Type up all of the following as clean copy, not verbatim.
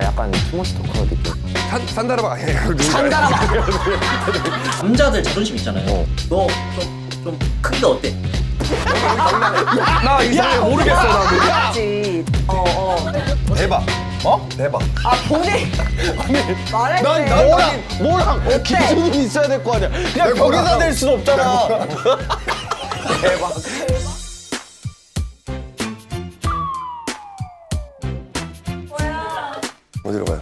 약간 투머치 토커 느낌. 산다라박 아니에요? 산다라박. 남자들 자존심 있잖아요. 너 좀 크기가 어때? 나 이상해 모르겠어 나. 그렇지. 대박. 대박. 아 본인 말할 때. 뭐랑 기준이 있어야 될 거 아니야. 그냥 거기다 댈 수는 없잖아. 대박. 어디로 가요?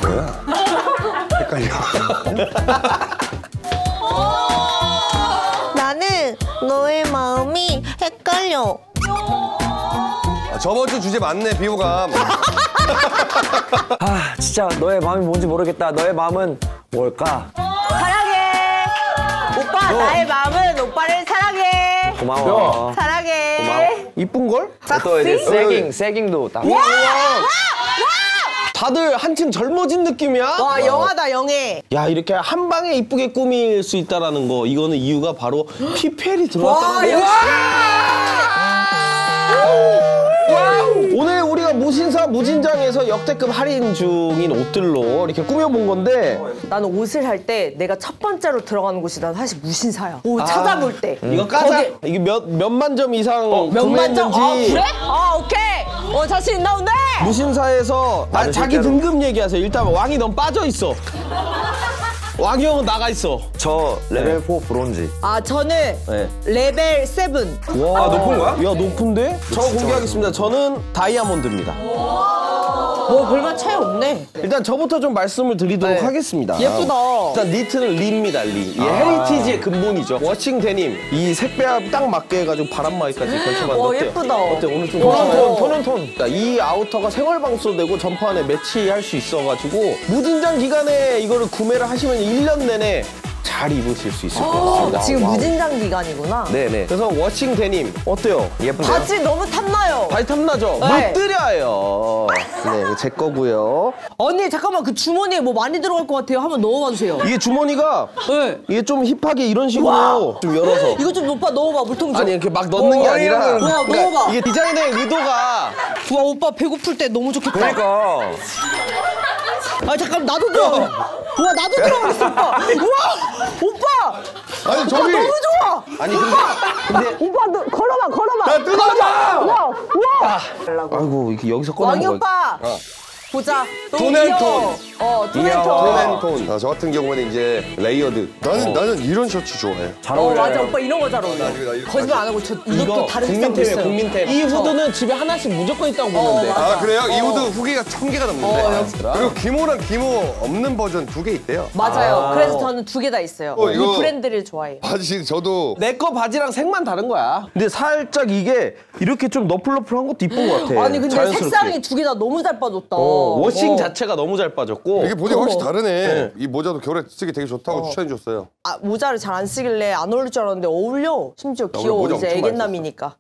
뭐야? 헷갈려. 나는 너의 마음이 헷갈려. 저번 주 주제 맞네 비호감. 아 진짜 너의 마음이 뭔지 모르겠다. 너의 마음은 뭘까? 사랑해. 오빠 나의 마음은 오빠를 사랑해. 고마워. 사랑해. 고마워. 이쁜 걸? 또 이제 세깅도 딱. 다들 한층 젊어진 느낌이야? 와 영하다 영해. 야 이렇게 한 방에 이쁘게 꾸밀 수 있다라는 거 이거는 이유가 바로 PPL이 들어왔다는 거. 오늘 우리가 무신사 무진장에서 역대급 할인 중인 옷들로 이렇게 꾸며본 건데 나는 옷을 할 때 내가 첫 번째로 들어가는 곳이 난 사실 무신사야. 옷 찾아볼 때. 이거 까자. 이게 몇만 점 이상 몇만 점? 구매했는지. 그래? 오케이. 자신 있나 본데? 무신사에서 자기 등급 얘기하세요. 일단 왕이 넌 빠져 있어. 왕이 형은 나가 있어. 저 레벨 4 브론즈. 저는 네. 레벨 7. 와, 높은 거야? 야, 높은데? 저 공개하겠습니다. 저는 다이아몬드입니다. 뭐 별반 차이 없네. 일단 저부터 좀 말씀을 드리도록 네. 하겠습니다. 예쁘다. 일단 니트는 리입니다, 리. 이게 헤리티지의 근본이죠. 워싱 데님. 이 색배합 딱 맞게 해가지고 바람막이까지 걸쳐봤는데 와, 어때요? 예쁘다. 어때? 오늘 좀 톤. 그러니까 이 아우터가 생활방수도 되고 전파 안에 매치할 수 있어가지고 무진장 기간에 이거를 구매를 하시면 1년 내내 잘 입으실 수 있을 것 같습니다. 지금 와우. 무진장 기간이구나. 네네. 그래서 워싱 데님 어때요? 예쁜데요? 바지 너무 탐나요. 바지 탐나죠? 네. 못 드려요. 네, 제 거고요. 언니 잠깐만 그 주머니에 뭐 많이 들어갈 것 같아요. 한번 넣어봐 주세요. 이게 주머니가 네. 이게 좀 힙하게 이런 식으로 좀 열어서 이거 좀 오빠 넣어봐 물통 좀. 아니 이렇게 막 넣는 게 아니라 와 넣어봐. 이게 디자인의 의도가 와 오빠 배고플 때 너무 좋겠다. 그러니까. 잠깐 나도 줘. 와 나도 들어가겠어 오빠. 우와 오빠. 아니 오빠 저기. 너무 좋아. 아니 근데 오빠 너 걸어봐. 나 뜯어져. 우와. 아이고 이게 여기서 꺼내는 왕이 거야. 오빠. 보자. 너무 톤 앤 귀여워. 톤 앤 톤. 톤앤톤. 저 같은 경우는 이제 레이어드. 나는 이런 셔츠 좋아해. 잘 어울려요. 맞아 오빠 이런 거 잘 어울려. 이거 거짓말 안 하고 저 이것도 이거 다른 색상도 국민템이에요, 있어요. 국민템. 이 후드는 집에 하나씩 무조건 있다고 보면 돼. 맞아. 아 그래요? 이 후드 후기가 1000개가 넘는데. 그리고 기모랑 기모 없는 버전 2개 있대요. 맞아요. 그래서 저는 2개 다 있어요. 이 이거- 브랜드를 좋아해요. 바지 저도 내 거 바지랑 색만 다른 거야. 근데 살짝 이게 이렇게 좀 너플너플한 것도 이쁜 것 같아. 아니 근데 자연스럽게. 색상이 2개 다 너무 잘 빠졌다. 워싱 자체가 너무 잘 빠졌고. 이게 보니까 훨씬 다르네. 이 모자도 겨울에 쓰기 되게 좋다고 추천해 줬어요. 모자를 잘 안 쓰길래 안 어울릴 줄 알았는데 어울려. 심지어 귀여워. 모자 이제 엄청 많이 애견남이니까.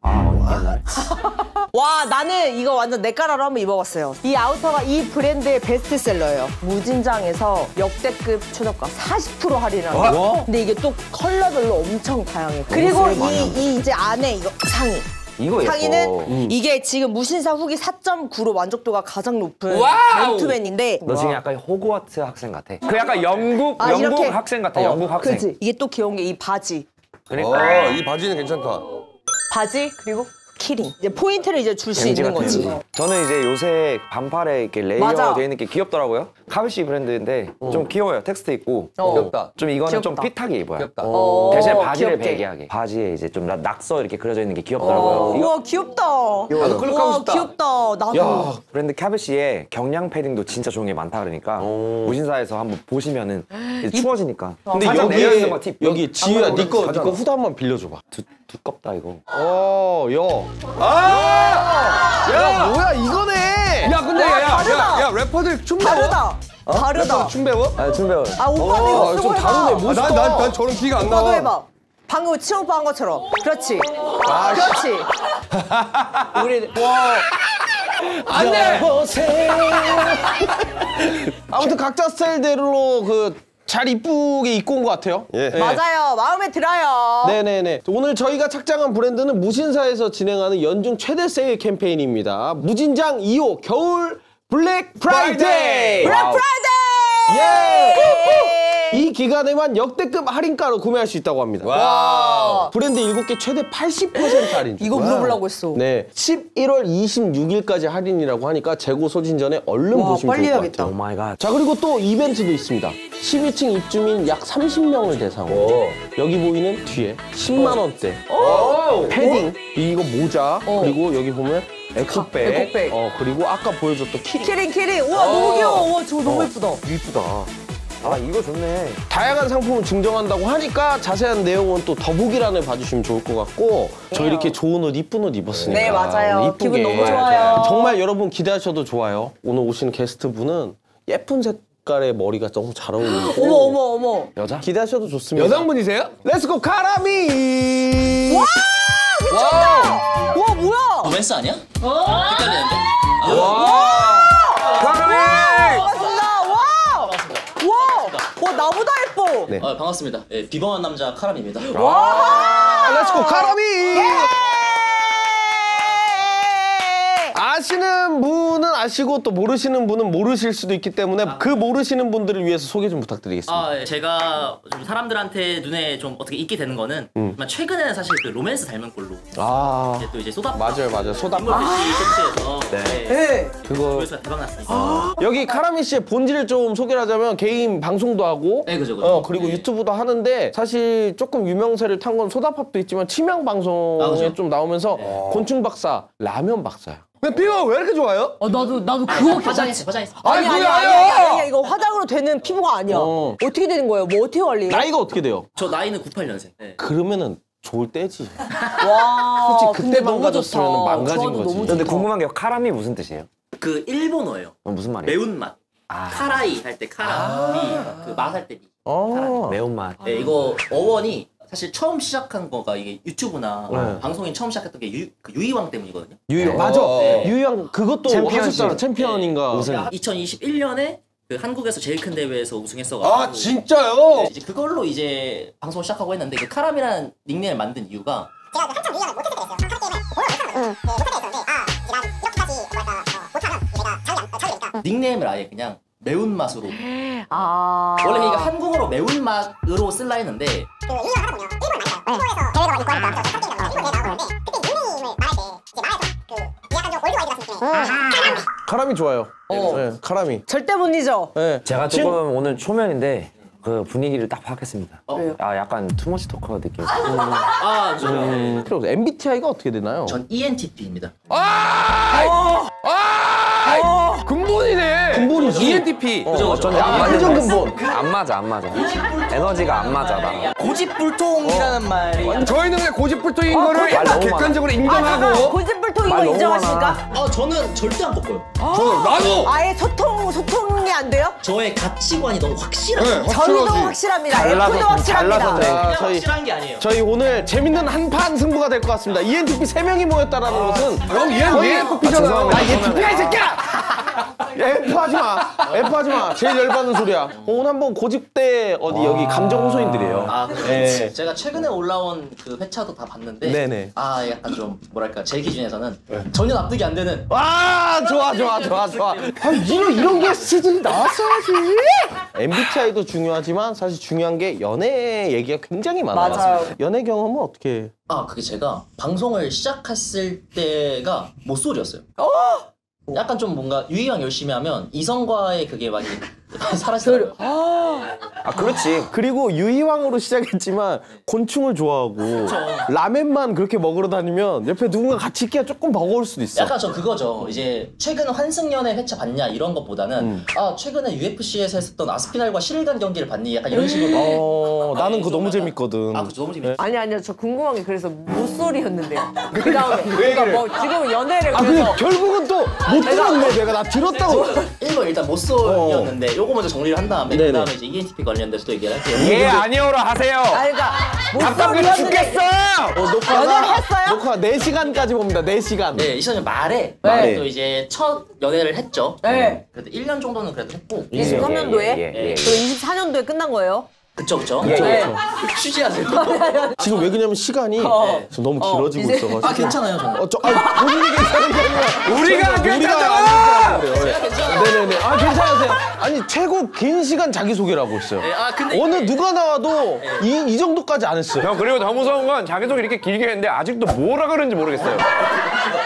와 나는 이거 완전 내 까라로 한번 입어봤어요. 이 아우터가 이 브랜드의 베스트셀러예요. 무진장에서 역대급 최저가 40% 할인을 해요. 근데 이게 또 컬러별로 엄청 다양해. 그리고 이 이제 안에 이거 상의. 이거 예뻐. 상의는 이게 지금 무신사 후기 4.9로 만족도가 가장 높은 맨투맨인데 너 지금 약간 호그와트 학생 같아. 그 약간 영국 이렇게. 학생 같아. 영국 학생. 그치? 이게 또 귀여운 게 이 바지. 그러니까. 이 바지는 괜찮다. 바지 그리고 키링. 이제 포인트를 이제 줄 수 겐지 있는 같은 거지. 거. 저는 이제 요새 반팔에 이렇게 레이어 맞아. 되어 있는 게 귀엽더라고요. 카비시 브랜드인데 좀 귀여워요. 텍스트 있고. 귀엽다. 좀 이거는 좀 귀엽다. 핏하게 입어요. 귀엽다. 대신에 바지를 귀엽게. 배기하게. 바지에 이제 좀 낙서 이렇게 그려져 있는 게 귀엽더라고요. 이거 우와 귀엽다. 나도 클럽 가고 싶다. 귀엽다. 나도. 야, 브랜드 카비시에 경량 패딩도 진짜 좋은 게 많다 그러니까 무신사에서 한번 보시면은 이제 추워지니까. 근데 살짝 내려 있는 여기에 거 팁. 여기 지유야 한 네 거 가져가. 후드 한번 빌려줘봐. 두껍다 이거. 야 뭐야 이거네. 야 근데 다르다. 야 래퍼들 춤 배워? 다르다. 다르다. 춤 배워? 아 춤배워. 오빠도 이거 쓰고 좀 해봐. 다르네. 멋있다. 난 저런 기가 안 오빠도 나와. 해봐. 방금 치원 오빠 한 것처럼. 그렇지. 그렇지. 우리 안돼. 아무튼 각자 스타일대로 그 잘 이쁘게 입고 온 것 같아요. 예. 네. 맞아요. 마음에 들어요. 네네네. 오늘 저희가 착장한 브랜드는 무신사에서 진행하는 연중 최대 세일 캠페인입니다. 무진장 2호 겨울 블랙 프라이데이! 블랙 프라이데이! 예! 이 기간에만 역대급 할인가로 구매할 수 있다고 합니다. 와. 브랜드 7개 최대 80% 할인. 이거 물어보려고 했어. 네. 11월 26일까지 할인이라고 하니까 재고 소진 전에 얼른 와, 보시면 빨리 좋을 것 해야겠다. 같아요. 오 마이 갓. 자, 그리고 또 이벤트도 있습니다. 12층 입주민 약 30명을 대상으로 여기 보이는 뒤에 10만 원대 패딩, 이거 모자, 그리고 여기 보면 에코백, 에코백. 그리고 아까 보여줬던 키링. 키링. 우와, 너무 귀여워. 우와, 저거 너무 예쁘다. 이쁘다. 아 이거 좋네. 다양한 상품을 증정한다고 하니까 자세한 내용은 또 더보기란을 봐주시면 좋을 것 같고 저 이렇게 좋은 옷, 이쁜 옷 입었으니까 네, 맞아요. 이쁘게. 기분 너무 좋아요. 정말 여러분 기대하셔도 좋아요. 오늘 오시는 게스트분은 예쁜 색깔의 머리가 너무 잘 어울리고 어머. 여자? 기대하셔도 좋습니다. 여성분이세요? 렛츠고 카라미! 와, 미쳤다. 와, 뭐야? 로맨스 아니야? 헷갈리는데? 반갑습니다. 와, 나보다 예뻐. 네. 반갑습니다. 예, 비범한 남자 카람입니다. 렛츠고 카라미! 아시는 분은 아시고 또 모르시는 분은 모르실 수도 있기 때문에 그 모르시는 분들을 위해서 소개 좀 부탁드리겠습니다. 예, 제가 좀 사람들한테 눈에 좀 어떻게 익게 되는 거는 최근에는 사실 그 로맨스 닮은 꼴로 이제 또 이제 소다 맞아요. 소다. 셔츠에서 네. 그거 조회수가 대박 났으니까. 여기 카라미 씨의 본질을 좀 소개를 하자면 개인 방송도 하고 네, 그죠. 그리고 네. 유튜브도 하는데 사실 조금 유명세를 탄 건 소다팝도 있지만 치명 방송에 그죠. 좀 나오면서 곤충 박사, 라면 박사야. 근데 피부가 왜 이렇게 좋아요? 나도 그거 화장했어. 아니, 이거 화장으로 되는 피부가 아니야. 어. 어떻게 되는 거예요? 뭐 어떻게 관리해요? 나이가 어떻게 돼요? 저 나이는 98년생. 네. 그러면은 좋을 때지. 와, 솔직히 그때 근데 너무 망가졌으면 좋다. 망가진 좋아도 거지. 너무 근데 좋다. 궁금한 게 카람이 무슨 뜻이에요? 그 일본어예요. 무슨 말이에요? 매운맛. 카라이 할 때 카라, 미, 그 맛 할 때 미. 매운맛. 네, 이거 어원이 사실 처음 시작한 거가 이게 유튜브나 네. 방송인 처음 시작했던 게 유이왕 때문이거든요. 유희왕 맞아. 네. 유희왕 그것도 챔피언십. 하셨잖아. 챔피언인가. 무슨 2021년에 그 한국에서 제일 큰 대회에서 우승했어가지고 아 진짜요? 이제 그걸로 이제 방송을 시작하고 했는데 그 카람이라는 닉네임을 만든 이유가 제가 한참 유행을 못해서 그랬어요. 카드 게임을 못하게 했었는데 이렇게까지 못하면 내가 자기 되니까 닉네임을 아예 그냥 매운맛으로 원래 이게 한국어로 매운맛으로 쓸라 했는데 그 유행을 하다 보면 일본 많이 가요. 일본에서 대회가 많이 있고 하니까 카드 게임이 나오는데 그때 닉네임을 말할 때 이제 약간 좀 올드와이드 같은 느낌의 카라미 좋아요. 네, 카라미. 절대 못 잊어. 네. 제가 조금 오늘 초면인데 그 분위기를 딱 파악했습니다. 왜요? 아 약간 투머치 토커 느낌. 저 MBTI가 어떻게 되나요? 전 ENTP입니다. 근본이네. 근본이지. ENTP. 그죠. 완전 근본. 안 맞아. 에너지가 안 맞아 나. 고집불통이라는 말. 저희는 그냥 고집불통인 거를 말 일단 너무 객관적으로 많아. 인정하고. 고집불통인 말 거 너무 인정하십니까? 저는 절대 안 꺾어요. 나도. 아예 소통이 안 돼요? 저의 가치관이 너무 확실해요. 네, 저희도 확실하지. 확실합니다. 잘라서 F도 확실합니다. 잘라서 그래. 그냥 저희- 확실한 게 아니에요. 저희 오늘 재밌는 한판 승부가 될 것 같습니다. ENTP 3명이 모였다라는 것은 그럼 얘는 ENFP잖아. 죄송합니다. ENTP야 이 새끼야! F 하지 마. F 하지 마. 제일 열받는 소리야. 오늘 한번 고집대 어디 여기 감정 호소인들이에요. 그래요? 제가 최근에 올라온 그 회차도 다 봤는데 네네. 약간 좀 뭐랄까 제 기준에서는 전혀 납득이 안 되는 와 좋아. 이런 게스트들이 나왔어야지. MBTI도 중요하지만 사실 중요한 게 연애 얘기가 굉장히 많아요. 맞아요. 연애 경험은 어떻게? 그게 제가 방송을 시작했을 때가 모쏠이었어요. 약간 좀 뭔가 유희왕 열심히 하면 이성과의 그게 많이 사라지더라고요. 그렇지. 그리고 유희왕으로 시작했지만 곤충을 좋아하고 라멘만 그렇게 먹으러 다니면 옆에 누군가 같이 있기가 조금 버거울 수도 있어. 약간 저 그거죠. 이제 최근 환승연애 회차 봤냐 이런 것보다는 최근에 UFC에서 했었던 아스피날과 시릴간 경기를 봤니? 약간 이런 식으로. 나는 그거 너무 재밌거든. 그거 너무 재밌어. 아니요. 저 궁금한 게 그래서 모쏠이었는데요. 그 다음에 그러니까 뭐 지금 연애를 근데 그래서 결국은 또 못 들었네. 내가 나 들었다고. 1번 일단 모쏠이었는데 요거 먼저 정리를 한 다음에 네네. 그 다음에 이제 ENTP 관련돼서 또 얘기를 할게요. 예 아니오라 하세요. 그러니까 답답해 모쏠이었는데 죽겠어. 연애를 했어요? 녹화 4시간까지 봅니다. 4시간. 네, 2000년 말에 네. 또 이제 첫 연애를 했죠. 네. 그래도 1년 정도는 그래도 했고. 23년도에? 예. 그럼 24년도에 끝난 거예요? 그쵸. 네. 취지하세요. 지금 왜 그러냐면 시간이 지금 너무 길어지고 이제- 있어가지고. 아, 괜찮아요, 저는. 본인이 괜찮은 게 아니라 우리가 괜찮아! 제가 괜찮아요. 네네네. 아, 괜찮으세요. 아니, 최고 긴 시간 자기소개라고 했어요. 네, 아, 근데 어느 이게- 누가 나와도 이 정도까지 안 했어요. 형 그리고 더 무서운 건 자기소개 이렇게 길게 했는데 아직도 뭐라 그러는지 모르겠어요.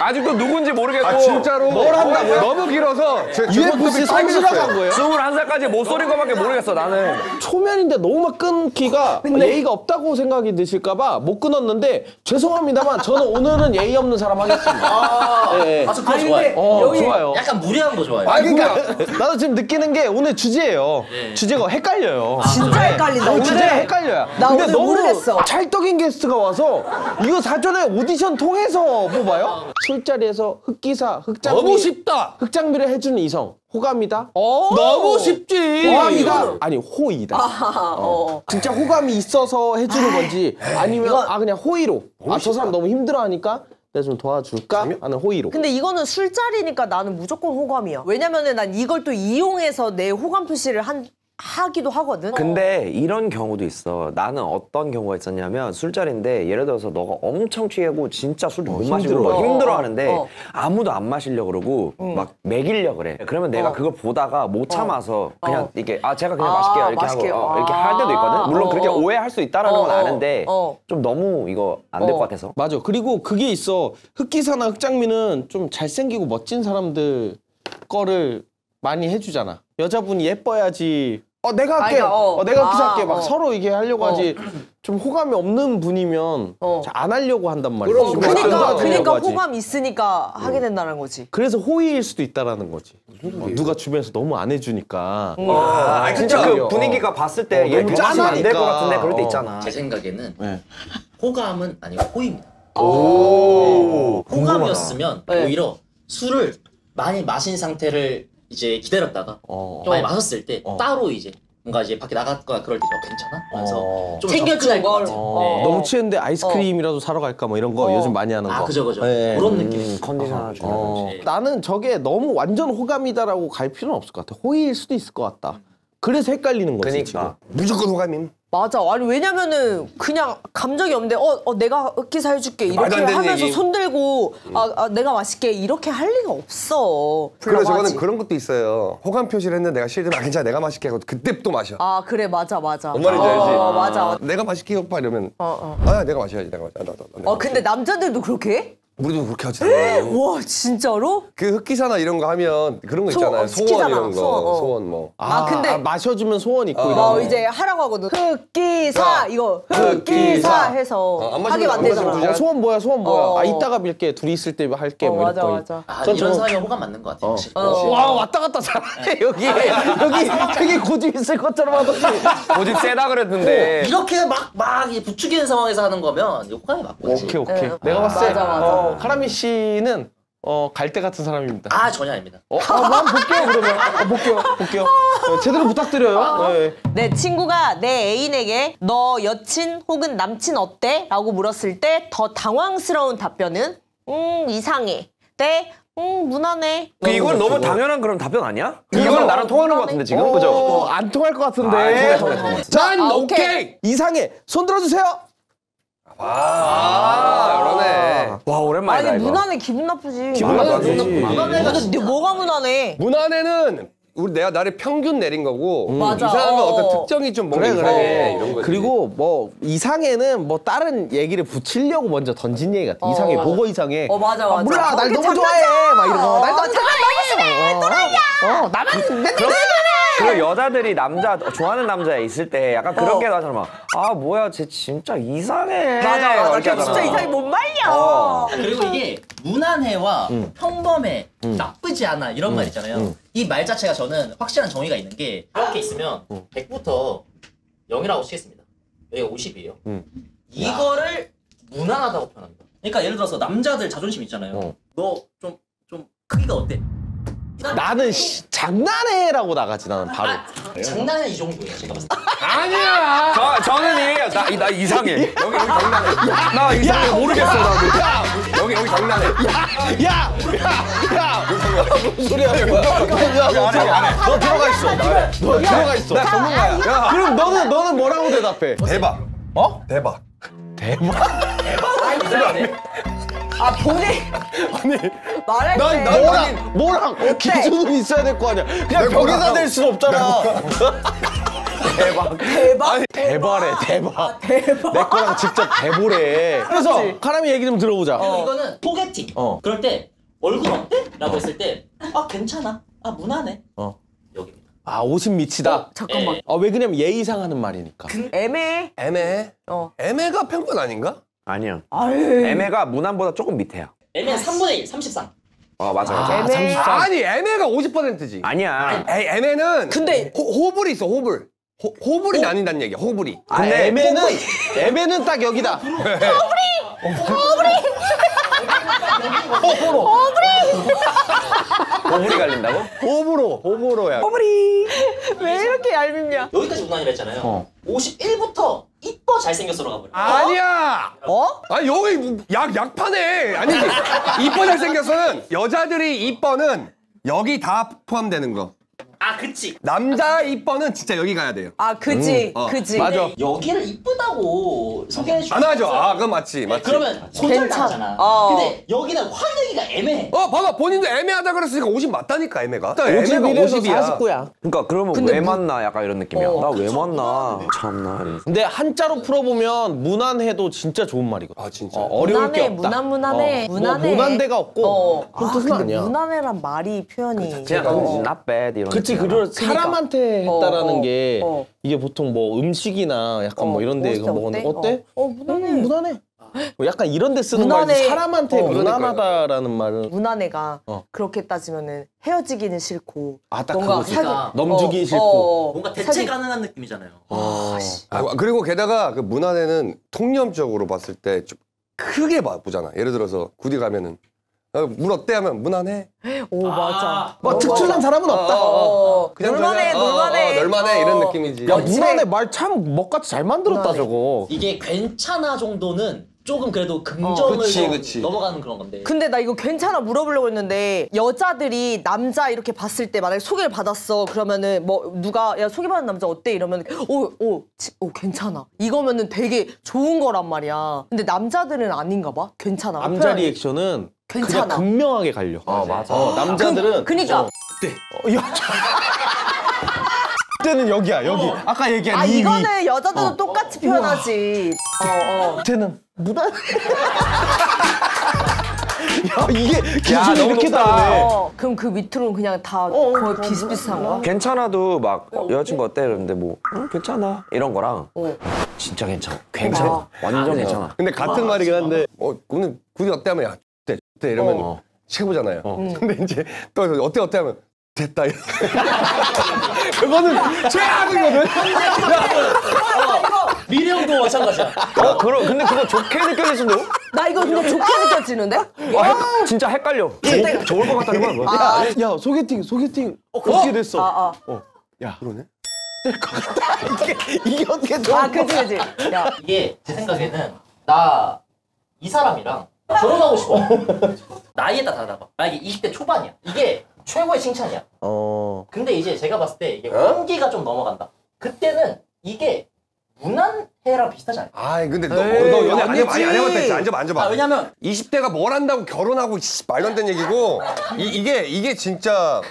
아직도 누군지 모르겠고. 아 진짜로 뭘 한다고요? 너무 길어서 UFC 선수라고 한 거예요? 21살까지 못 소린 거밖에 모르겠어 나는. 초면인데 너무 막 끊기가 예의가 없다고 생각이 드실까봐 못 끊었는데 죄송합니다만 저는 오늘은 예의 없는 사람 하겠습니다. 예. 아, 저 그거 좋아요. 좋아요. 약간 무리한 거 좋아해요. 아 그러니까 나도 지금 느끼는 게 오늘 주제예요. 주제가 헷갈려요. 진짜 헷갈린다. 오늘 주제가 오늘 헷갈려요. 나 근데 오늘 너무 모르겠어. 찰떡인 게스트가 와서 이거 사전에 오디션 통해서 뽑아요? 술자리에서 흑기사, 흑장미 너무 쉽다. 흑장미를 해주는 이성 호감이다? 너무 쉽지. 호감이다? 아니 호의다. 진짜 호감이 있어서 해주는 건지 아니면 그냥 호의로 저 사람 너무 힘들어하니까 내가 좀 도와줄까 하는 호의로. 근데 이거는 술자리니까 나는 무조건 호감이야. 왜냐면은 난 이걸 또 이용해서 내 호감 표시를 하기도 하거든. 근데 이런 경우도 있어. 나는 어떤 경우가 있었냐면 술자리인데 예를 들어서 너가 엄청 취하고 진짜 술도 못 마시고 막 힘들어하는데 아무도 안 마시려고 그러고 막 먹이려고 그래. 그러면 내가 그걸 보다가 못 참아서 그냥 이렇게 제가 그냥 마실게요 이렇게 마실게요. 하고 이렇게 할 때도 있거든. 물론 그렇게 오해할 수 있다라는 건 아는데 어. 좀 너무 이거 안 될 것 같아서. 맞아. 그리고 그게 있어. 흑기사나 흑장미는 좀 잘생기고 멋진 사람들 거를 많이 해주잖아. 여자분이 예뻐야지. 내가 할게. 그러니까, 내가 흑기사 할게. 막 어. 서로 이게 하려고 하지. 좀 호감이 없는 분이면 잘 안 하려고 한단 말이야. 좀 그러니까 도와주려고 하지. 호감 있으니까 하게 된다는 거지. 그래서 호의일 수도 있다라는 거지. 누가 주변에서 너무 안 해주니까. 진짜 그 분위기가 봤을 때 얘 너무 마시면 안 될 것 짠하니까. 같은데 그럴 때 있잖아. 제 생각에는 네. 호감은 아니고 호의입니다. 오. 호감이었으면 네. 오히려 술을 많이 마신 상태를 이제 기다렸다가 좀 많이 마셨을 때 따로 이제 뭔가 이제 밖에 나갔거나 그럴 때 괜찮아? 하면서 좀 챙겨주는 접근할 것 걸. 같아요. 너무 취했는데 아이스크림이라도 사러 갈까 뭐 이런 거 요즘 많이 하는 거. 아, 그죠. 네. 그런 느낌. 컨디션 중요하지. 나는 저게 너무 완전 호감이다라고 갈 필요는 없을 것 같아. 호의일 수도 있을 것 같다. 그래서 헷갈리는 거지. 그러니까. 무조건 호감임. 맞아. 아니 왜냐면은 그냥 감정이 없는데 내가 흑기사 해줄게 이렇게 말도 안 되는 하면서 얘기. 손 들고 내가 마실게 이렇게 할 리가 없어. 그리고 저거는 불러봐야지. 그런 것도 있어요. 호감 표시를 했는데 내가 싫으면 괜찮아 내가 마실게 하고 그때 또 마셔. 그래 맞아. 뭔 말인지 알지? 맞아. 내가 마실게 오빠 이러면 내가 마셔야지 내가 마셔. 근데 남자들도 그렇게 해? 우리도 그렇게 하지. 와 진짜로? 그 흑기사나 이런 거 하면 그런 거 있잖아요. 소원 시키잖아, 이런 거. 소원, 소원 뭐. 근데 마셔주면 소원 있고 이런 막 거. 이제 하라고 하거든. 흑기사 이거 흑기사 흑기사. 해서 안 마시면- 하게 안 만들잖아. 마시면 소원 뭐야 소원 뭐야. 어. 이따가 빌게. 둘이 있을 때 할게. 뭐 맞아 이런 거. 맞아. 전 이런 저거- 사람이 호감 맞는 것 같아요. 확실히. 와 왔다 갔다 잘해 여기 되게 고집 있을 것처럼 하더니 고집 세다 그랬는데. 이렇게 막 이제 부추기는 상황에서 하는 거면 이거 호감이 맞고. 오케이 내가 봤을 때 맞아. 카라미 씨는 갈대 같은 사람입니다. 전혀 아닙니다. 한번 볼게요 그러면. 볼게요. 제대로 부탁드려요. 네. 내 친구가 내 애인에게 너 여친 혹은 남친 어때? 라고 물었을 때 더 당황스러운 답변은 이상해. 대 무난해. 이건 너무 당연한 그런 답변 아니야? 이건 나랑 통하는 것 같은데 지금 그죠? 안 통할 것 같은데. 통해. 전 오케이. 오케이. 이상해. 손 들어주세요. 그러네. 와 오랜만이다 아니 이거. 무난해 기분 나쁘지. 기분 나쁘지. 근데 뭐가 무난해? 무난해는 내가 나를 평균 내린 거고 맞아. 이상한 건 어떤 특정이 좀 뭔가 이상해 이런 거지. 그리고 뭐 이상해는 뭐 다른 얘기를 붙이려고 먼저 던진 얘기 같아. 이상해. 맞아. 뭐가 이상해? 맞아. 몰라. 날 그렇게 너무 좋아해. 막 이런 거. 날 너무 장난쳐. 좋아해. 나만 맨날 그리고 여자들이 남자 좋아하는 남자에 있을 때 약간 그렇게 하잖아. 막, 뭐야 쟤 진짜 이상해. 맞아. 이렇게 걔 진짜 하잖아. 이상해 못 말려. 그리고 이게 무난해와 평범해, 나쁘지 않아 이런 말 있잖아요. 이 말 자체가 저는 확실한 정의가 있는 게 이렇게 있으면 100부터 0이라고 치겠습니다. 여기가 50이에요. 이거를 무난하다고 표현합니다. 그러니까 예를 들어서 남자들 자존심 있잖아요. 너 좀 크기가 어때? 나는 장난해라고 나가지 나는 바로. 장난은 이 정도예요. 제가 봤을 때. 저는 이해해요. 나 이상해. 여기 장난해. 나 이상해 모르겠어 나도. 여기 장난해. 무슨 소리야? 너 들어가 있어. 너 들어가 있어. 나 전문가야. 그럼 너는 뭐라고 대답해? 대박. 어? 대박. 아 본인 말할 때 뭐랑 기준은 있어야 될 거 아니야. 그냥 벽에다 댈 순 없잖아. 대박래 대박. 내 거랑 직접 대보래. 그래서 카람이 얘기 좀 들어보자. 이거는 소개팅. 그럴 때 얼굴 어때? 라고 했을 때 아 괜찮아. 아 무난해. 여기입니다. 아 50미치다. 잠깐만. 왜 그냐면 예의상 하는 말이니까. 애매해. 애매해. 애매가 평균 아닌가? 아니요. 아유. 애매가 무난보다 조금 밑에야. 애매는 3분의 1, 33. 맞아. 애매. 아니 애매가 50%지. 아니야. 애매는 근데- 호불이 있어 호불. 호불이 나뉜다는 얘기야 호불이. 근데 애매는 딱 여기다. 호불이 갈린다고? 호불호야. 왜 이렇게 얇냐? 여기까지 무난이라 했잖아요. 51부터 이뻐 잘생겼어로 가버려. 아니야. 어? 아니 여기 약파네. 아니지. 이뻐 잘생겨서는 여자들이 이뻐는 여기 다 포함되는 거. 아 그치. 남자 이뻐는 진짜 여기 가야 돼요. 아 그지 그지. 맞아. 근데 여기를 이쁘다고 소개해주고 안 하죠. 그건 맞지. 그러면 손절 괜찮- 나잖아. 근데 여기는 화내기가 애매해. 봐봐 본인도 애매하다 그랬으니까 50 맞다니까 애매가. 50이래서 49야. 그러니까 그러면 왜 만나? 약간 이런 느낌이야. 나 왜 만나? 참나. 이러면서. 근데 한자로 풀어보면 무난해도 진짜 좋은 말이거든. 아 진짜. 어려울 게 없다. 무난해. 뭐 무난 데가 없고 그런 뜻은 근데 아니야. 무난해란 말이 표현이. 그냥 not bad 이런. 그치, 느낌이야. 그걸 사람한테 했다라는 어, 게 어. 이게 보통 뭐 음식이나 약간 뭐 이런 데 먹었을 때 먹었는데 어때? 어때? 무난해. 무난해. 뭐 약간 이런 데 쓰는 무난해. 말이지 사람한테 어. 무난하다라는 말은 무난해가 어. 그렇게 따지면은 헤어지기는 싫고 딱 뭔가 그거지. 그러니까 넘주기 싫고 뭔가 대체 가능한 느낌이잖아요. 그리고 게다가 그 문화대는 통념적으로 봤을 때 좀 크게 보잖아. 예를 들어서 구디 가면은 물 어때 하면 무난해. 오 맞아. 뭐 특출난 사람은 없다. 그냥 놀만해, 저냥, 놀만해. 놀만해 이런 느낌이지. 야 무난해 말 참 먹같이 잘 만들었다 무난해. 저거. 이게 괜찮아 정도는 조금 그래도 긍정을 그치. 넘어가는 그런 건데. 근데 나 이거 괜찮아 물어보려고 했는데 여자들이 남자 이렇게 봤을 때 만약에 소개를 받았어 그러면은 뭐 누가 야 소개받은 남자 어때 이러면 오 괜찮아 이거면은 되게 좋은 거란 말이야. 근데 남자들은 아닌가 봐. 괜찮아. 남자 표현이. 리액션은 괜찮아. 그냥 극명하게 갈려. 맞아. 남자들은 그니까 그때는 여기야 여기. 아까 얘기한 아 이 위. 이거는 여자들도 똑같이 표현하지. 그때는 무난. 야 이게 기준이 너무 이렇게 높다. 다르네. 그럼 그 밑으로는 그냥 다 거의 비슷비슷한 거야? 괜찮아도 막 여자친구 어때? 이러는데 뭐 괜찮아 이런 거랑 진짜 괜찮아. 완전 괜찮아. 근데 같은 말이긴 한데 오늘 구디 어때 하면 야 어때 이러면 최고잖아요. 근데 이제 또 어때 하면 됐다. 그거는 최악이거든. 미래형도 마찬가지야. 근데 그거 좋게 느껴질 수도? 나 이거 근데 좋게 느껴지는데? 진짜 헷갈려. 좋을 것 같다는 거야. 야 소개팅 어떻게 됐어? 야 그러네. 이게 어떻게 좋아? 아 그지. 야 이게 제 생각에는 나 이 사람이랑 결혼하고 싶어. 나이에 따라 다르다 봐. 만약에 20대 초반이야. 이게 최고의 칭찬이야. 근데 이제 제가 봤을 때 이게 환기가 좀 넘어간다. 그때는 이게 무난해랑 비슷하지 않아요? 아 근데 너 에이, 연애 안 아니지. 해봤다 했지. 앉아봐. 아, 왜냐면 20대가 뭘 한다고 결혼하고 말도 안 되는 얘기고 이게 진짜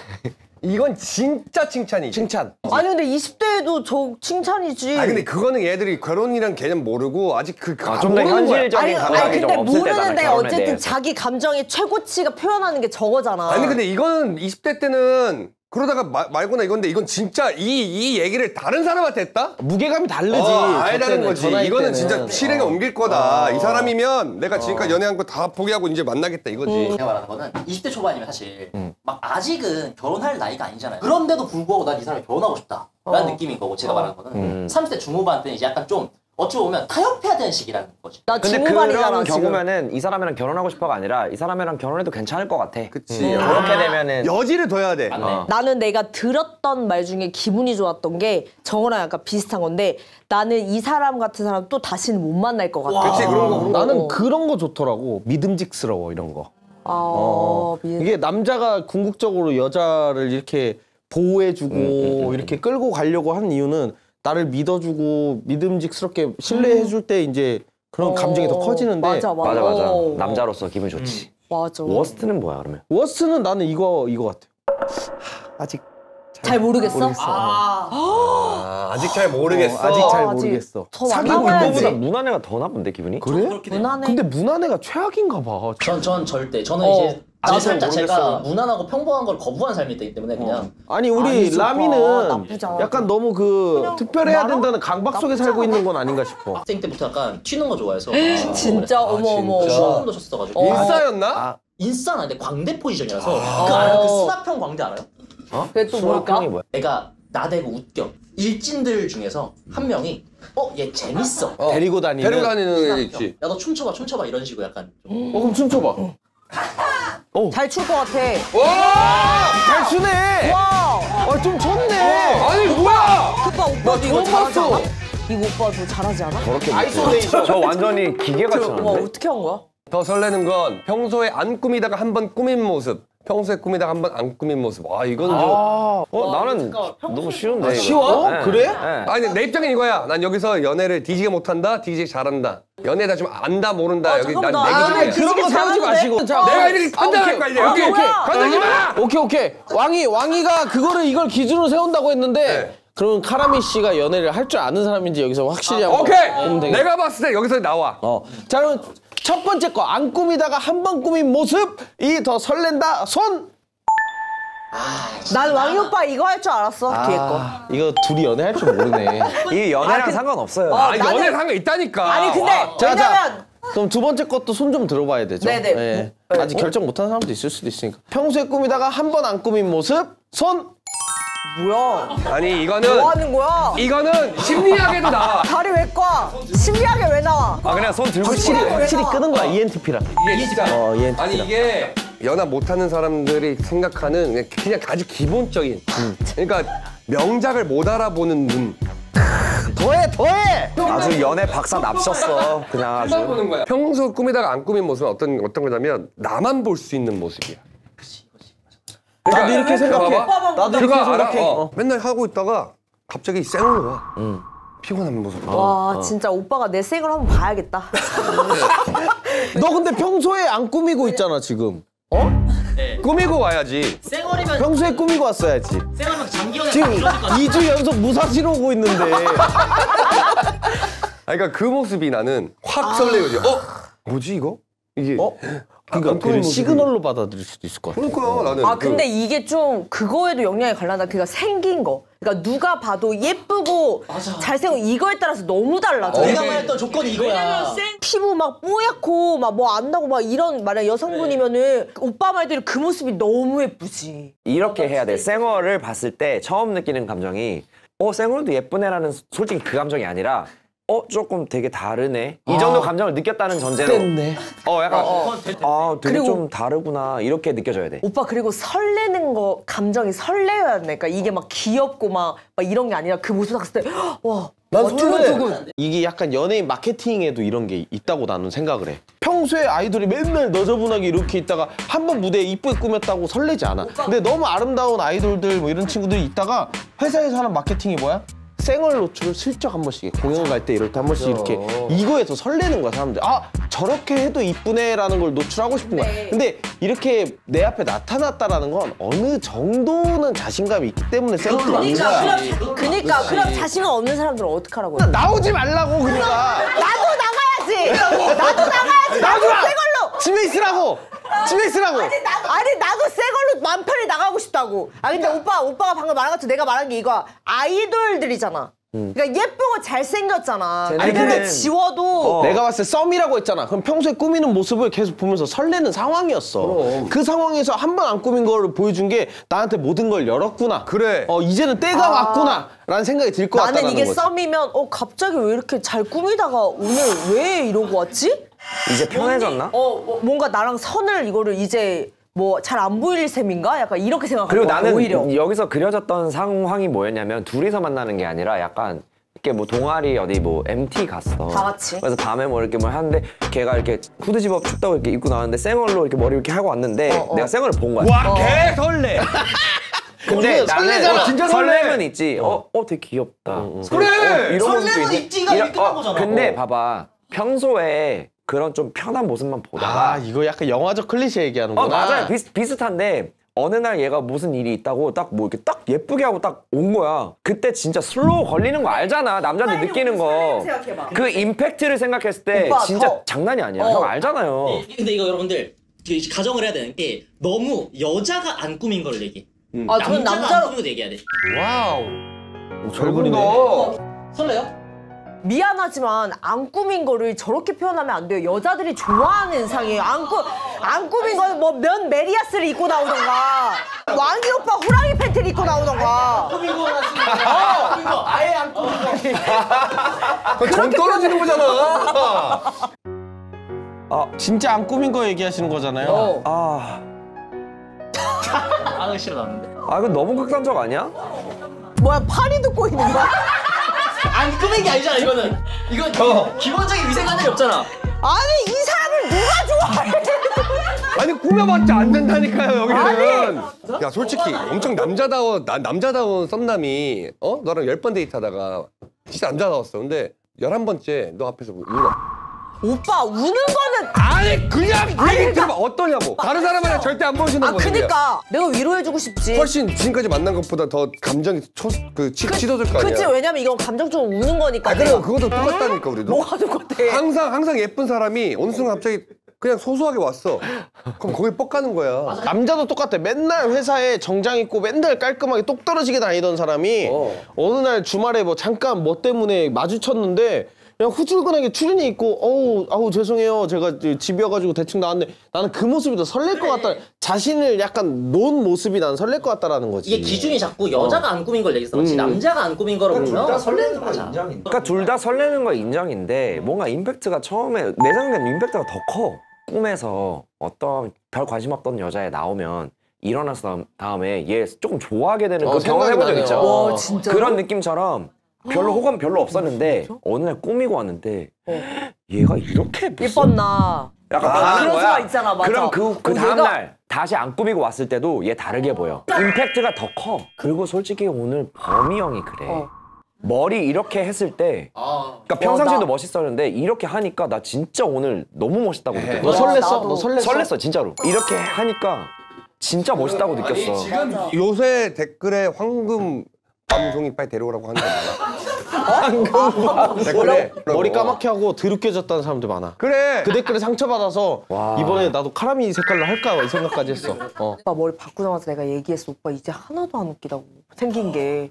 이건 진짜 칭찬이지. 칭찬. 아니 근데 20대에도 저 칭찬이지. 근데 그거는 얘들이 결혼이란 개념 모르고 아직 좀 더 모르는 거야. 현실적인 감각이 좀 근데 없을 때다. 모르는데 결혼에 어쨌든 대해서. 자기 감정의 최고치가 표현하는 게 저거잖아. 아니 근데 이거는 20대 때는 그러다가 말거나 이건데 이건 진짜 이 얘기를 다른 사람한테 했다? 무게감이 다르지. 아예 저 다른 때는, 거지. 저 나이 이거는 때는. 진짜 실행에 옮길 거다. 이 사람이면 내가 지금까지 연애한 거 다 포기하고 이제 만나겠다 이거지. 제가 말하는 거는 20대 초반이면 사실 막 아직은 결혼할 나이가 아니잖아요. 그런데도 불구하고 난 이 사람이 결혼하고 싶다 라는 느낌인 거고 제가 말하는 거는 30대 중후반 때는 이제 약간 좀 어찌 보면 타협해야 되는 시기라는 거지. 나 근데 중후반이잖아 그런 지금. 경우면은 이 사람이랑 결혼하고 싶어가 아니라 이 사람이랑 결혼해도 괜찮을 것 같아. 그치. 그렇게 되면은 여지를 둬야 돼. 맞네. 나는 내가 들었던 말 중에 기분이 좋았던 게 정호랑 약간 비슷한 건데 나는 이 사람 같은 사람 또 다시는 못 만날 것 같아. 그치, 그런 거. 나는 그런 거 좋더라고. 믿음직스러워 이런 거. 이게 남자가 궁극적으로 여자를 이렇게 보호해주고 이렇게 끌고 가려고 한 이유는 나를 믿어주고 믿음직스럽게 신뢰해줄 때 이제 그런 감정이 더 커지는데. 맞아. 맞아. 남자로서 기분 좋지. 맞아. 워스트는 뭐야 그러면? 워스트는 나는 이거 같아. 아직 잘 모르겠어? 아직 잘 모르겠어. 아직 잘 아직 모르겠어. 더 사귀고 만나봐야지. 이거보다 무난 애가 더 나쁜데 기분이? 그래? 무난해. 근데 무난 애가 최악인가 봐. 전 절대. 저는 이제 나도 제 삶 자체가 모르겠어. 무난하고 평범한 걸 거부한 삶이 되기 때문에 그냥 아니 우리 아니지, 오빠. 라미는 나쁘지 않아. 약간 너무 그 특별해야 나랑 된다는 강박 속에 나쁘지 살고 않아. 있는 건 아닌가 싶어. 학생 때부터 약간 튀는 거 좋아해서 진짜 어머. 처음도 쳤어가지고 인싸였나? 인싸는 아닌데 광대 포지션이라서 그 알아요? 그 수납형 광대 알아요? 그게 또 뭘까? 수학형이 뭐야? 애가 나대고 웃겨. 일진들 중에서 한 명이 얘 재밌어. 데리고 다니는. 데리고 다니는 애 있지. 야 너 춤춰봐 이런 식으로 약간 좀. 그럼 춤춰봐. 잘 출 것 같아. 잘 추네. 와. 좀 췄네. 아니, 뭐야! 오빠도 이거 처음 잘하지 봤어. 않아? 이거 오빠도 잘하지 않아? 저렇게 아이솔레이션. 저 완전히 기계같이 와 하는데? 어떻게 한 거야? 더 설레는 건 평소에 안 꾸미다가 한 번 꾸민 모습. 평소에 꾸미다가 한 번 안 꾸민 모습. 와, 이건 좀. 나는 너무 쉬운데. 이거. 쉬워? 네. 그래? 네. 아니, 내 입장은 이거야. 난 여기서 연애를 뒤지게 못한다, 뒤지게 잘한다. 연애다 좀 안다, 모른다. 여기 난 잠깐만, 내 나 기준이야. 뒤지게 그런 거 세우지 잘하는데? 마시고. 자, 내가 이렇게 판단할 거야, 이제. 여기. 오케이. 건들지 마! 오케이. 왕이가 이걸 기준으로 세운다고 했는데 네. 그러면 카라미 씨가 연애를 할 줄 아는 사람인지 여기서 확실히 한번 오케이! 보면 되겠다. 내가 봤을 때 여기서 나와. 자, 그럼 첫 번째 거 안 꾸미다가 한 번 꾸민 모습이 더 설렌다. 손. 난 왕이 오빠 이거 할 줄 알았어 뒤에 거. 이거 둘이 연애할 줄 모르네. 이 연애랑 상관없어요. 아니, 나는- 연애 상관 있다니까. 아니 근데 자, 왜냐면 그럼 두 번째 것도 손 좀 들어봐야 되죠. 네네. 예. 아직 결정 못한 사람도 있을 수도 있으니까. 평소에 꾸미다가 한 번 안 꾸민 모습. 손. 뭐야? 아니, 이거는. 뭐 하는 거야? 이거는 심리학에도 나와. 다리 왜 꽈? 신기하게 왜 나와? 아 그냥 손 들고 확실히 싶어. 확실히 끄는 거야. ENTP랑. 이게 진짜. ENTP랑. 아니, 이게 연하 못하는 사람들이 생각하는 그냥 아주 기본적인. 그러니까 명작을 못 알아보는 눈. 더해. 아주 연애 박사 납셨어. 그냥 아주. 보는 거야. 평소 꾸미다가 안 꾸민 모습은 어떤 거냐면 나만 볼 수 있는 모습이야. 나도 이렇게 생각해. 봐봐. 나도 이렇게 그거 알아? 생각해. 맨날 하고 있다가 갑자기 쌩으로 와. 피곤한 모습. 와 진짜 오빠가 내 색을 한번 봐야겠다. 너 근데 평소에 안 꾸미고 있잖아 지금. 꾸미고 와야지. 쌩얼이면 평소에 꾸미고 왔어야지. 쌩얼이면 장기연애 지금 이러질 것 같아. 2주 연속 무사시로 오고 있는데. 그러니까 그 모습이 나는 확 설레거든. 뭐지 이거? 이게. 그러니까 안 꾸민 그걸 모습이. 시그널로 받아들일 수도 있을 것 같아. 그러니까 나는. 아 근데 이게 좀 그거에도 영향이 갈란다. 그러니까 생긴 거. 그러니까 누가 봐도 예쁘고 잘생기고 이거에 따라서 너무 달라져. 내가 말했던 조건이 이거야. 피부 막 뽀얗고 막 뭐 안다고 막 이런 만약 여성분이면은 오빠 말대로 그 모습이 너무 예쁘지. 이렇게 해야 돼. 쌩얼을 봤을 때 처음 느끼는 감정이 쌩얼도 예쁘네라는 솔직히 그 감정이 아니라 조금 되게 다르네. 이 정도 감정을 느꼈다는 전제로. 됐네. 약간 되게 그리고- 좀 다르구나 이렇게 느껴져야 돼. 오빠 그리고 설레는 거 감정이 설레어야 돼. 그러니까 이게 막 귀엽고 막 이런 게 아니라 그 모습 봤을 때 와. 두근두근. 이게 약간 연예인 마케팅에도 이런 게 있다고 나는 생각을 해. 평소에 아이돌이 맨날 너저분하게 이렇게 있다가 한 번 무대에 이쁘게 꾸몄다고 설레지 않아. 근데 너무 아름다운 아이돌들 뭐 이런 친구들이 있다가 회사에서 하는 마케팅이 뭐야? 쌩얼 노출을 슬쩍 한 번씩 공연 갈 때 이럴 때 한 번씩 이렇게 이거에서 설레는 거야 사람들. 저렇게 해도 이쁘네라는 걸 노출하고 싶은 거야. 근데 이렇게 내 앞에 나타났다라는 건 어느 정도는 자신감이 있기 때문에 쌩얼로 나온 거야. 그러니까 그럼 자신감 없는 사람들은 어떡하라고? 나오지 말라고 그러니까. 나도 나가야지. 나도 나가야지. 나도 새 걸로. 집에 있으라고. 집에 있으라고. 아니 나도 새 걸로 맘 편히 나가고 싶다고. 근데 오빠가 방금 말한 것처럼 내가 말한 게 이거야. 아이돌들이잖아. 그러니까 예쁘고 잘생겼잖아. 쟤네들은- 그대로 지워도 내가 봤을 때 썸이라고 했잖아. 그럼 평소에 꾸미는 모습을 계속 보면서 설레는 상황이었어. 그 상황에서 한 번 안 꾸민 걸 보여준 게 나한테 모든 걸 열었구나. 그래. 이제는 때가 왔구나. 라는 생각이 들 것 같다는 나는 이게 거지. 썸이면 갑자기 왜 이렇게 잘 꾸미다가 오늘 왜 이러고 왔지? 이제 편해졌나? 뭔가 나랑 선을 이거를 이제 뭐 잘 안 보일 셈인가? 약간 이렇게 생각할 그리고 것 같아, 나는 오히려. 여기서 그려졌던 상황이 뭐였냐면 둘이서 만나는 게 아니라 약간 이렇게 뭐 동아리 어디 뭐 MT 갔어. 다 같이. 그래서 밤에 뭐 이렇게 뭐 하는데 걔가 이렇게 후드 집업 춥다고 이렇게 입고 나왔는데 생얼로 이렇게 머리 이렇게 하고 왔는데 내가 생얼을 본 거야. 와, 개 설레. 근데 나는 설레잖아. 진짜 설레. 설렘은 있지. 되게 귀엽다. 그래. 이런 모습도 설렘은 있지. 있지가 이렇게 끝난 거잖아. 근데 봐봐. 평소에 그런 좀 편한 모습만 보다가 이거 약간 영화적 클리셰 얘기하는구나. 맞아요. 비슷한데 어느 날 얘가 무슨 일이 있다고 딱 뭐 이렇게 딱 예쁘게 하고 딱 온 거야. 그때 진짜 슬로우 걸리는 거 알잖아. 남자들 느끼는 거. 그 임팩트를 생각했을 때 오빠, 진짜 더- 장난이 아니야. 형 알잖아요. 근데 이거 여러분들 가정을 해야 되는 게 너무 여자가 안 꾸민 걸 얘기해. 저는 남자가 안 남자로 꾸민 걸 얘기해야 돼. 와우. 잘 그리네. 설레요? 미안하지만 안 꾸민 거를 저렇게 표현하면 안 돼요. 여자들이 좋아하는 의상이에요. 안 꾸민 거는 뭐 면 메리아스를 입고 나오던가 왕이 오빠 호랑이 팬티를 입고 나오던가 아예 안 꾸민 거. 정 떨어지는 거잖아. 진짜 안 꾸민 거 얘기하시는 거잖아요. 아 싫어 나는데. 이거 너무 극단적 아니야? 뭐야 파리 듣고 있는 거야? 안 꾸민 게 아니잖아 이거는. 이건 기본적인 위생관념이 없잖아. 아니 이 사람을 누가 좋아해? 아니 꾸며봤자 안 된다니까요 여기는. 야 솔직히 엄청 남자다운 썸남이 너랑 10번 데이트하다가 진짜 남자다웠어. 근데 11번째 너 앞에서 울어. 오빠 우는 거는 아니 그냥 얘기 들어봐. 어떠냐고. 다른 사람한테 절대 안 보여주는 거거든요. 그니까 내가 위로해주고 싶지. 훨씬 지금까지 만난 것보다 더 감정이 치솟을 거 아니야. 그치 왜냐면 이건 감정적으로 우는 거니까. 그래 그것도 똑같다니까 우리도. 뭐가 똑같아? 항상 예쁜 사람이 어느 순간 갑자기 그냥 소소하게 왔어. 그럼 거기 뻑가는 거야. 남자도 똑같아. 맨날 회사에 정장 입고 맨날 깔끔하게 똑 떨어지게 다니던 사람이 어느 날 주말에 뭐 잠깐 뭐 때문에 마주쳤는데 그냥 후줄근하게 추리닝 입고 아우 죄송해요. 제가 집이어가지고 대충 나왔는데 나는 그 모습이 더 설렐 것 같다. 자신을 약간 놓은 모습이 난 설렐 것 같다라는 거지. 이게 기준이 자꾸 여자가 안 꾸민 걸 얘기해서 그렇지 남자가 안 꾸민 거로 보면 설레는 거 맞아. 그러니까 둘 다 설레는 거 인정인데 뭔가 임팩트가 처음에 내 생각엔 임팩트가 더 커. 꿈에서 어떤 별 관심 없던 여자애 나오면 일어나서 다음에 얘 조금 좋아하게 되는 그 경험 해본 적 생각이 있죠? 나네요. 와, 진짜로? 그런 느낌처럼 별로 호감 별로 없었는데 어느 날 꾸미고 왔는데 얘가 이렇게 무슨 예뻤나? 약간 반하는 그런 거야. 수가 있잖아, 맞아. 그럼 그 다음 얘가- 날 다시 안 꾸미고 왔을 때도 얘 다르게 보여. 임팩트가 더 커. 그리고 솔직히 오늘 범이 형이 그래. 머리 이렇게 했을 때, 그러니까 평상시에도 멋있었는데 이렇게 하니까 나 진짜 오늘 너무 멋있다고 느꼈어. 너 설렜어? 나도. 너 설렜어? 설렜어 진짜로. 이렇게 하니까 진짜 멋있다고 느꼈어. 요새 댓글에 황금 방송이 빨리 데려오라고 하는 거야. 댓글에 머리 까맣게 하고 드럽게 졌다는 사람들 많아. 그래. 그 댓글에 상처받아서 이번에 나도 카라미 색깔로 할까 이 생각까지 했어. 오빠 머리 바꾸자마자 내가 얘기했어. 오빠 이제 하나도 안 웃기다고 생긴 게.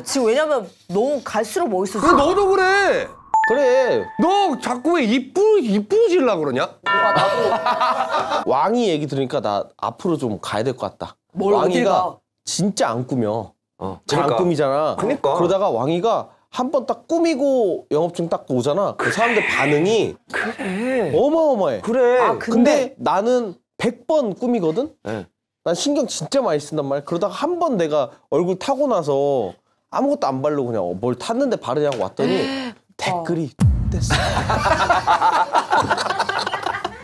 지금 왜냐면 너무 갈수록 멋있어져. 그래 너도 그래. 그래. 너 자꾸 왜 이쁘질라 그러냐? 왕이 얘기 들으니까 나 앞으로 좀 가야 될 것 같다. 뭘 어딜 왕이가 가? 진짜 안 꾸며. 잘 안 그러니까. 꾸미잖아. 그러니까. 그러다가 왕이가 한 번 딱 꾸미고 영업증 딱 오잖아. 그 사람들 반응이 그래. 어마어마해. 그래. 근데 나는 100번 꾸미거든? 네. 난 신경 진짜 많이 쓴단 말이야. 그러다가 한 번 내가 얼굴 타고 나서 아무것도 안 바르고 그냥 뭘 탔는데 바르냐고 왔더니 댓글이 됐어.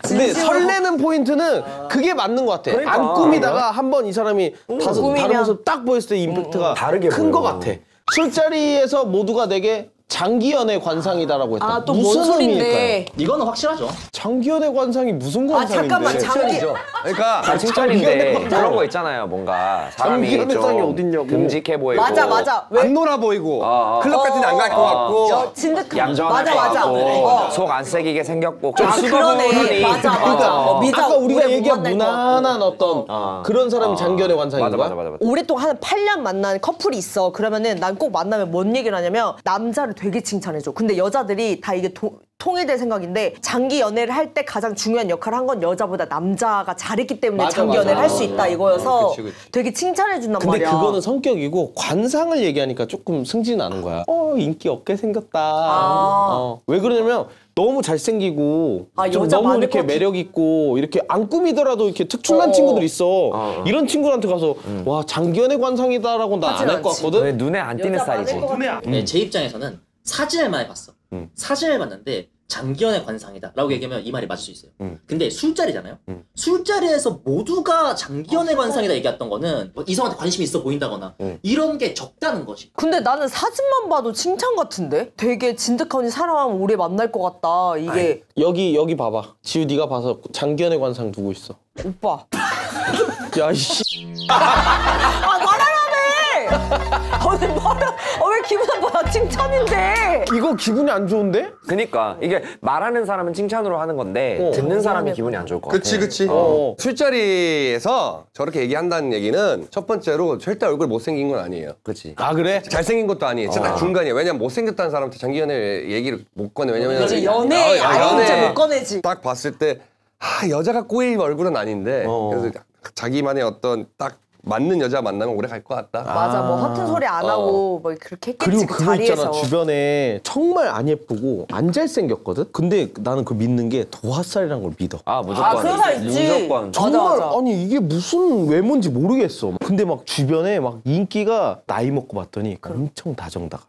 근데 설레는 포인트는 그게 맞는 것 같아. 그러니까. 안 꾸미다가 한 번 이 사람이 다른 꾸미면. 모습 딱 보였을 때 임팩트가 다르게 큰 것 보여. 같아. 술자리에서 모두가 내게 장기 연애 관상이다라고 했다. 아, 또 뭔 소린데. 이거는 확실하죠. 장기 연애 관상이 무슨 아, 관상인데? 잠깐만. 장기. 그러니까 칭찬인데 그런 거 있잖아요. 뭔가 사람이 장기 연애상이 좀 어딨냐고. 듬직해 보이고 맞아. 왜? 안 놀아 보이고 클럽 같은 데 안 갈 것 같고 진득한. 얌전할 것 맞아. 같고 속 안 새기게 생겼고 좀 그러네. 맞아. 아까 우리가 오래 얘기한 못 만날 무난한 어떤 그런 사람이 장기 연애 관상인 거야? 맞아. 오랫동안 한 8년 만난 커플이 있어. 그러면은 난 꼭 만나면 뭔 얘기를 하냐면 남자를 되게 칭찬해줘. 근데 여자들이 다 이게 통일될 생각인데 장기 연애를 할 때 가장 중요한 역할을 한 건 여자보다 남자가 잘했기 때문에 맞아, 장기 연애를 할 수 있다 이거여서 그치. 되게 칭찬해준단 근데 말이야. 그거는 성격이고 관상을 얘기하니까 조금 승진하는 거야. 인기 없게 생겼다. 왜 그러냐면 너무 잘생기고 좀 여자 너무 많을 이렇게 것 같아. 매력 있고 이렇게 안 꾸미더라도 이렇게 특출난 친구들 있어. 이런 친구한테 가서 와 장기 연애 관상이다라고 난 안 할 것 않지. 같거든. 눈에 안 띄는 여자 많을 스타일이지. 것 같아. 네, 제 입장에서는 사진을 많이 봤어. 사진을 봤는데 장기연애 관상이다 라고 얘기하면 이 말이 맞을 수 있어요. 근데 술자리잖아요. 술자리에서 모두가 장기연애 관상이다 얘기했던 거는 뭐 이성한테 관심이 있어 보인다거나 이런 게 적다는 거지. 근데 나는 사진만 봐도 칭찬 같은데? 되게 진득하니 사람 오래 만날 것 같다. 이게 여기 봐봐. 지우 네가 봐서 장기 연애 관상 두고 있어. 오빠. 야 이씨. 말하라며! 왜 기분 나빠? 칭찬인데. 이거 기분이 안 좋은데? 그니까 이게 말하는 사람은 칭찬으로 하는 건데 듣는 사람이 기분이 안 좋을 것 같아. 그치. 술자리에서 저렇게 얘기한다는 얘기는 첫 번째로 절대 얼굴 못생긴 건 아니에요. 그렇지. 아 그래? 잘생긴 것도 아니에요. 진짜 딱 중간이에요. 왜냐면 못생겼다는 사람한테 장기 연애 얘기를 못 꺼내. 왜냐면 그치, 연애 진짜 못 꺼내지. 딱 봤을 때 여자가 꼬일 얼굴은 아닌데 그래서 자기만의 어떤 딱 맞는 여자 만나면 오래 갈 것 같다. 맞아, 뭐 허튼 소리 안 하고 뭐 그렇게 했겠지. 그리고 그 그거 자리에서. 있잖아. 주변에 정말 안 예쁘고 안 잘생겼거든? 근데 나는 그걸 믿는 게 도화살이란 걸 믿어. 무조건. 그런 사람 있지. 무조건. 정말 맞아. 아니 이게 무슨 외모인지 모르겠어. 근데 막 주변에 막 인기가 나이 먹고 봤더니 엄청 다정다감.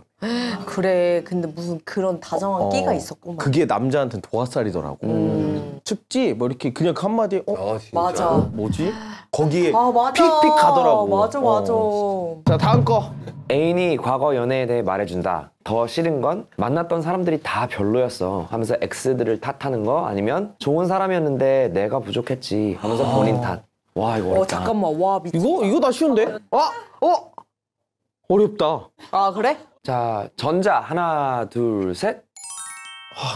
그래, 근데 무슨 그런 다정한 끼가 있었구만. 그게 남자한테는 도화살이더라고. 춥지? 뭐 이렇게 그냥 그 한마디에 진짜. 맞아. 뭐지? 거기에 맞아. 픽픽 가더라고. 맞아. 자 다음 거. 애인이 과거 연애에 대해 말해준다. 더 싫은 건 만났던 사람들이 다 별로였어 하면서 X들을 탓하는 거 아니면 좋은 사람이었는데 내가 부족했지 하면서 본인 탓. 와 이거 어렵다. 잠깐만, 와 미쳤다. 이거 다 쉬운데? 어렵다. 아 그래? 자 전자 하나 둘 셋.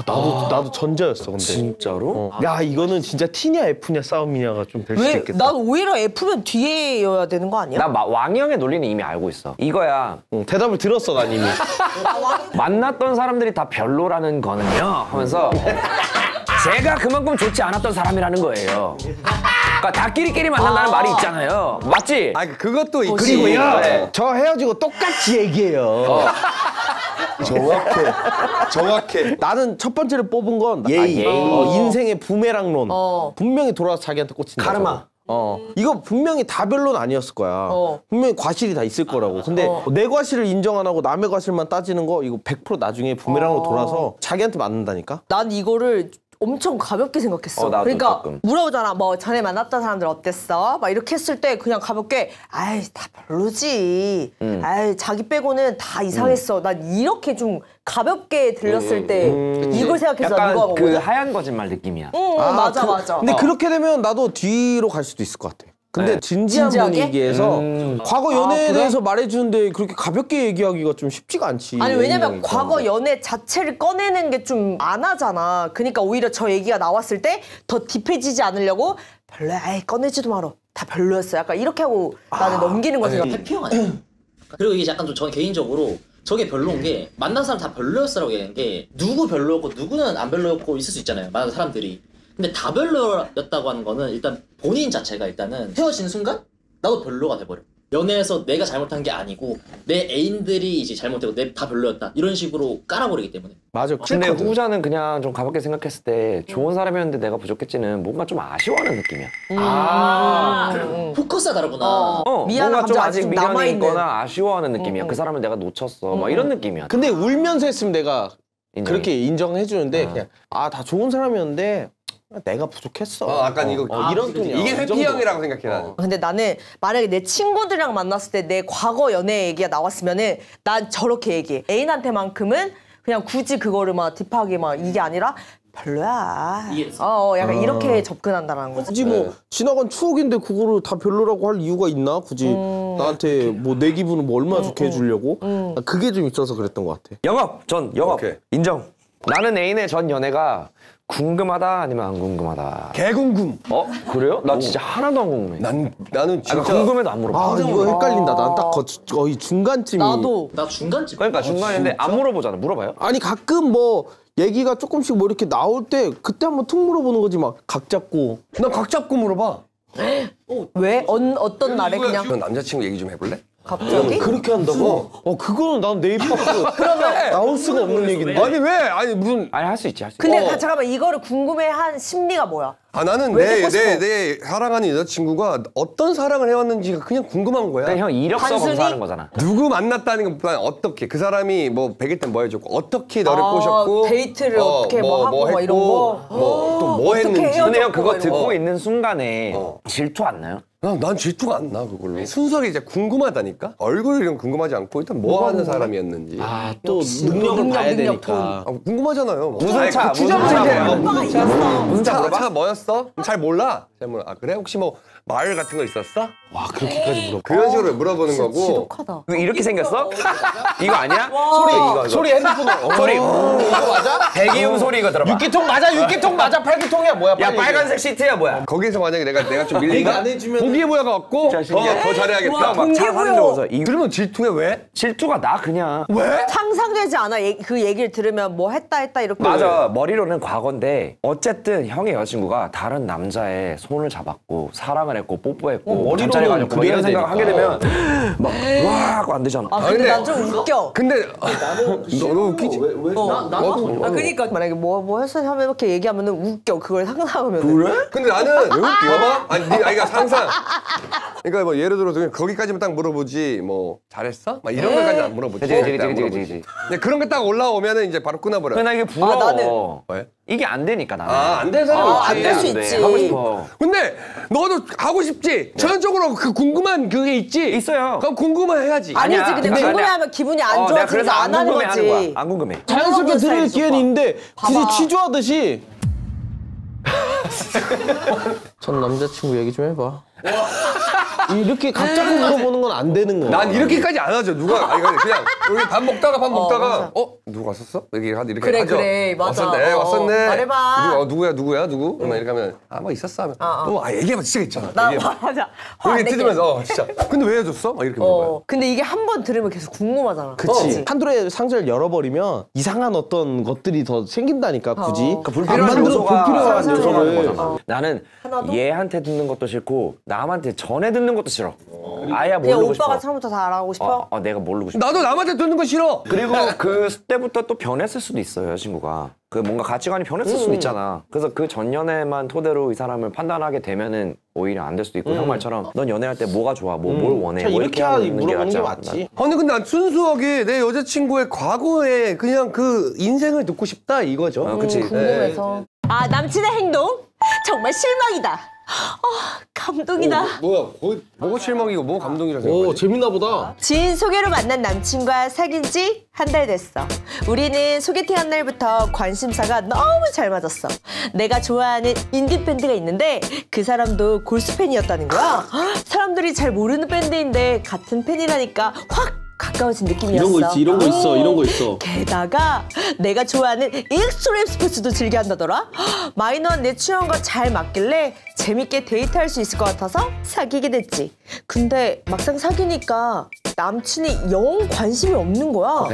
나도 전자였어 근데. 진짜로? 야 이거는 진짜 T냐 F냐 싸움이냐가 좀 될 수도 왜? 있겠다. 난 오히려 F면 뒤에여야 되는 거 아니야? 나 왕형의 논리는 이미 알고 있어. 이거야. 대답을 들었어 난 이미. 만났던 사람들이 다 별로라는 거는요 하면서 제가 그만큼 좋지 않았던 사람이라는 거예요. 그러니까 다 끼리끼리 만난다는 말이 있잖아요. 맞지? 그것도 있고. 그리고요 네. 저 헤어지고 똑같이 얘기해요. 정확해. 나는 첫 번째를 뽑은 건 예의. 인생의 부메랑론. 분명히 돌아와서 자기한테 꽂힌다. 카르마. 이거 분명히 다 별로는 아니었을 거야. 분명히 과실이 다 있을 거라고. 근데 내 과실을 인정 안 하고 남의 과실만 따지는 거 이거 100% 나중에 부메랑으로 돌아서 자기한테 맞는다니까? 난 이거를 엄청 가볍게 생각했어. 나도 그러니까 조금. 물어보잖아. 뭐 전에 만났던 사람들 어땠어? 막 이렇게 했을 때 그냥 가볍게 아이 다 별로지. 아이 자기 빼고는 다 이상했어. 난 이렇게 좀 가볍게 들렸을 때 이걸 생각해서 난 이거 약간 그 하거든. 하얀 거짓말 느낌이야. 맞아. 근데 그렇게 되면 나도 뒤로 갈 수도 있을 것 같아. 근데 네. 진지한 진지하게? 분위기에서 과거 연애에 그래? 대해서 말해주는데 그렇게 가볍게 얘기하기가 좀 쉽지가 않지. 아니 왜냐면 애인이니까. 과거 연애 자체를 꺼내는 게 좀 안 하잖아. 그러니까 오히려 저 얘기가 나왔을 때 더 딥해지지 않으려고 별로야. 아이 꺼내지도 말어. 다 별로였어. 약간 이렇게 하고 나는 넘기는 거지. 해피형 아니야? 그리고 이게 약간 좀 저는 개인적으로 저게 별로인 게 만난 사람 다 별로였어라고 얘기하는 게 누구 별로였고 누구는 안 별로였고 있을 수 있잖아요. 만난 사람들이. 근데 다 별로였다고 하는 거는 일단 본인 자체가 일단은 헤어진 순간 나도 별로가 돼버려. 연애에서 내가 잘못한 게 아니고 내 애인들이 이제 잘못되고 내 다 별로였다 이런 식으로 깔아버리기 때문에. 맞아. 근데 후자는 그냥 좀 가볍게 생각했을 때 좋은 사람이었는데 내가 부족했지는 뭔가 좀 아쉬워하는 느낌이야. 포커스가 다르구나. 미안한 뭔가 좀 감정 아직 아직 좀 미련이 남아있는. 있거나 아쉬워하는 느낌이야. 그 사람을 내가 놓쳤어. 막 이런 느낌이야. 근데 울면서 했으면 내가 인정해. 그렇게 인정해 주는데 그냥 다 좋은 사람이었는데 내가 부족했어. 약간 이거 이런 톤이야. 이게 이 정도. 회피형이라고 생각해 나는. 근데 나는 만약에 내 친구들이랑 만났을 때 내 과거 연애 얘기가 나왔으면은 난 저렇게 얘기해. 애인한테만큼은 그냥 굳이 그거를 막 딥하게 막 이게 아니라 별로야. 약간 아. 이렇게 접근한다라는 거지. 굳이 뭐 지나간 추억인데 그거를 다 별로라고 할 이유가 있나? 굳이 나한테 뭐 내 기분을 뭐 얼마나 좋게 해주려고? 그게 좀 있어서 그랬던 것 같아. 영업! 전 영업! 오케이. 인정. 나는 애인의 전 연애가 궁금하다 아니면 안 궁금하다. 개궁금. 그래요? 나 진짜 하나도 안 궁금해. 나는 진짜 궁금해도 안 물어봐. 아 이거 헷갈린다. 난 딱 거의 중간쯤이. 나도. 나 중간쯤. 그러니까 중간인데 안 물어보잖아. 물어봐요? 아니 가끔 뭐 얘기가 조금씩 뭐 이렇게 나올 때 그때 한번 툭 물어보는 거지 막 각 잡고. 난 각 잡고 물어봐. 왜? 어떤 날에 그냥 너 남자친구 얘기 좀 해볼래? 갑자기? 그렇게 한다고? 그거는 난 내 입 밖으로 나올 수가 없는 얘기인데. 아니 왜? 아니 무슨 아니 할 수 있지 할 수 있지. 근데 잠깐만 이거를 궁금해한 심리가 뭐야? 나는 왜 듣고 싶어? 내 사랑하는 여자친구가 어떤 사랑을 해왔는지가 그냥 궁금한 거야. 그냥 형 이력서 단순히? 검사하는 거잖아. 누구 만났다는 것보다 어떻게 그 사람이 뭐 100일 때 뭐 해줬고 어떻게 너를 꼬셨고 데이트를 어떻게 뭐 하고 막 이런 거? 또 뭐 어떻게 했는지. 헤어졌고 근데 형 그거 막 이런 듣고 거. 있는 순간에 질투 안 나요? 난 질투가 안 나 그걸로. 순수하게 이제 궁금하다니까. 얼굴 이런 거 궁금하지 않고 일단 뭐 하는 사람이었는지. 또 능력을 봐야 능력, 되니까. 궁금하잖아요. 무슨 차? 무슨 주제부터 차? 이제 오빠가 이겼어. 무슨 차 물어봐? 차 뭐였어? 잘 몰라. 잘 몰라. 아 그래? 혹시 뭐 마을 같은 거 있었어? 와 그렇게까지 물어봐. 그런 식으로 물어보는 거고. 지독하다. 이거 이렇게 생겼어? 이거 아니야? 소리 이거. 소리 핸드폰으로. 소리. 이거 맞아? 배기음 소리 이거 들어봐. 6기통 맞아? 6기통 맞아? 8기통이야 뭐야? 야 빨간색 시트야 뭐야? 거기서 만약에 내가 좀 밀린다. 안 해주면 동기부여가 왔고 더 잘해야겠다. 와, 막 차 사는 적어서 그러면 질투해 왜? 질투가 나 그냥. 왜? 상상되지 않아. 그 얘기를 들으면 뭐 했다 이렇게. 맞아 머리로는 과거인데 어쨌든 형의 여자친구가 다른 남자의 손을 잡았고 사랑을 했고 뽀뽀했고 머리로는 잠자리 가졌고 막 이런 그래야 생각을 하게 되니까. 되면 막와하고 안 되잖아. 아 근데 근데- 난 좀 웃겨. 근데 너 웃기지? 나도 그러니까 만약에 뭐 했어 하면 이렇게 얘기하면은 웃겨. 그걸 상상하면. 그래? 근데 나는 봐봐. 아니 그러니까 상상. 그러니까 뭐 예를 들어서 그냥 거기까지만 딱 물어보지 뭐 잘했어? 막 이런 것까지 안 물어보지. 그치. 절대 안 물어보지. 근데 그런 게 딱 올라오면은 이제 바로 끊어버려. 근데 나 이게 부러워. 나는- 왜? 이게 안 되니까 나는. 안 되는 사람이 있지. 안 될 수 안 돼. 있지. 하고 싶어. 근데 너도 하고 싶지? 전형적으로 그 궁금한 그게 있지? 있어요. 그럼 궁금해야지. 아니지. 아니야. 근데 아니야. 궁금해하면 기분이 안 내가 좋아지니까 그래서 안 하는 궁금해 거지. 하는 거야. 안 궁금해. 자연스럽게 물어보는 들을 스타일이지, 기회는 오빠. 있는데 굳이 봐봐. 취조하듯이 전 남자친구 얘기 좀 해봐. 이렇게 갑자기 물어보는 건 안 되는 거야. 난 이렇게까지 안 하죠. 누가 아니 그냥 우리 밥 먹다가 누구 왔었어? 이렇게 그래, 하죠. 그래, 맞아. 왔었네. 왔었네. 말해봐. 누구야? 누구? 그러면 이렇게 하면 뭐 있었어 하면 얘기해봐 진짜 있잖아. 나 얘기해봐. 맞아. 화 안 이렇게 내게. 뜯으면서 진짜. 근데 왜 헤어졌어? 막 이렇게 물어봐요. 근데 이게 한 번 들으면 계속 궁금하잖아. 그치. 한둘의 상자를 열어버리면 이상한 어떤 것들이 더 생긴다니까 굳이. 안 만들어 불필요한 요소를 요소를. 나는 하나도? 얘한테 듣는 것도 싫고 남한테 전해 듣는 것도 싫어. 아야 그냥 모르고 오빠가 싶어. 처음부터 다 알아보고 싶어? 내가 모르고 싶어. 나도 남한테 듣는 거 싫어. 그리고 그때부터 또 변했을 수도 있어요, 여자친구가. 그 뭔가 가치관이 변했을 수도 있잖아. 그래서 그 전 연애만 토대로 이 사람을 판단하게 되면은 오히려 안 될 수도 있고 형 말처럼 넌 연애할 때 뭐가 좋아, 뭘 원해, 자, 뭐 이렇게 하고 있는 게 물어보는 낫지 게 않아? 맞지. 아니 근데 난 순수하게 내 여자친구의 과거에 그냥 그 인생을 듣고 싶다 이거죠. 그치. 궁금해서. 아 남친의 행동? 정말 실망이다. 감동이다. 뭐가 실망이고 뭐가 감동이라 생각해? 오 재밌나 보다. 지인 소개로 만난 남친과 사귄 지 한 달 됐어. 우리는 소개팅한 날부터 관심사가 너무 잘 맞았어. 내가 좋아하는 인디 밴드가 있는데 그 사람도 골수 팬이었다는 거야. 사람들이 잘 모르는 밴드인데 같은 팬이라니까 확 가까워진 느낌이었어. 이런 거 있어. 게다가 내가 좋아하는 익스트림 스포츠도 즐겨한다더라. 마이너한 내 취향과 잘 맞길래 재밌게 데이트할 수 있을 것 같아서 사귀게 됐지. 근데 막상 사귀니까 남친이 영 관심이 없는 거야.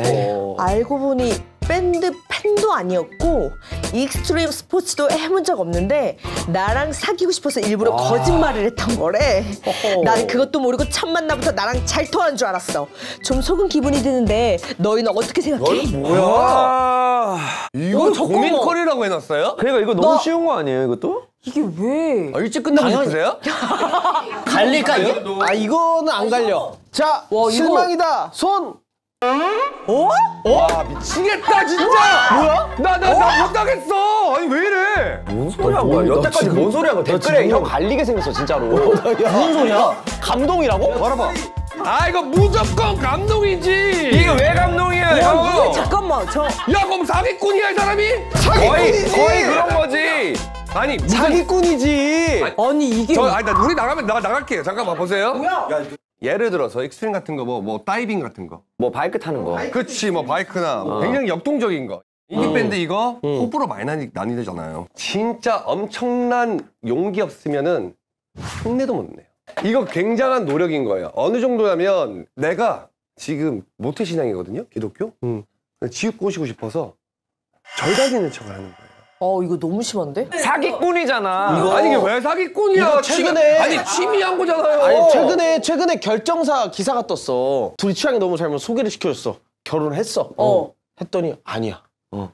알고 보니 밴드 팬도 아니었고 익스트림 스포츠도 해본 적 없는데 나랑 사귀고 싶어서 일부러 거짓말을 했던 거래. 나는 그것도 모르고 첫 만남부터 나랑 잘 통하는 줄 알았어. 좀 속은 기분이 드는데 너희는 어떻게 생각해? 뭐야? 이거 잠깐만. 고민거리라고 해놨어요? 그러니까 이거 너무 쉬운 거 아니에요, 이것도? 이게 왜? 일찍 끝나고 싶으세요? 갈릴까 이게? 아 이거는 안 갈려. 자 실망이다. 손. 와 미치겠다 진짜. 뭐야? 나 못하겠어. 아니 왜 이래? 뭔 소리 한 거야? 여태까지 뭔 소리 한 거야? 댓글에 형 갈리게 생겼어, 진짜로. 무슨 소리야? 감동이라고? 말아봐. 아 이거 무조건 감동이지. 이게 왜 감동이야, 와, 형? 이거 잠깐만, 저. 야 그럼 사기꾼이야 이 사람이? 거의 그런 거지. 아니 무슨 사기꾼이지. 아니, 이게. 아니 나 우리 나가면 나갈게요. 잠깐만 보세요. 예를 들어서 익스트림 같은 거 뭐 다이빙 같은 거. 뭐 바이크 타는 거. 그치 뭐 바이크나 뭐 굉장히 역동적인 거. 인기 밴드 이거 호불호 많이 나뉘잖아요. 진짜 엄청난 용기 없으면은 흉내도 못 내요. 이거 굉장한 노력인 거예요. 어느 정도냐면 내가 지금 모태신앙이거든요. 기독교. 지옥 꼬시고 싶어서 절 다니는 척을 하는 거예요. 이거 너무 심한데? 사기꾼이잖아. 아니 이게 왜 사기꾼이야? 이거 최근에- 아니 취미한 거잖아요. 아니 최근에 결정사 기사가 떴어. 둘이 취향이 너무 잘못 소개를 시켜줬어. 결혼했어. 했더니 아니야.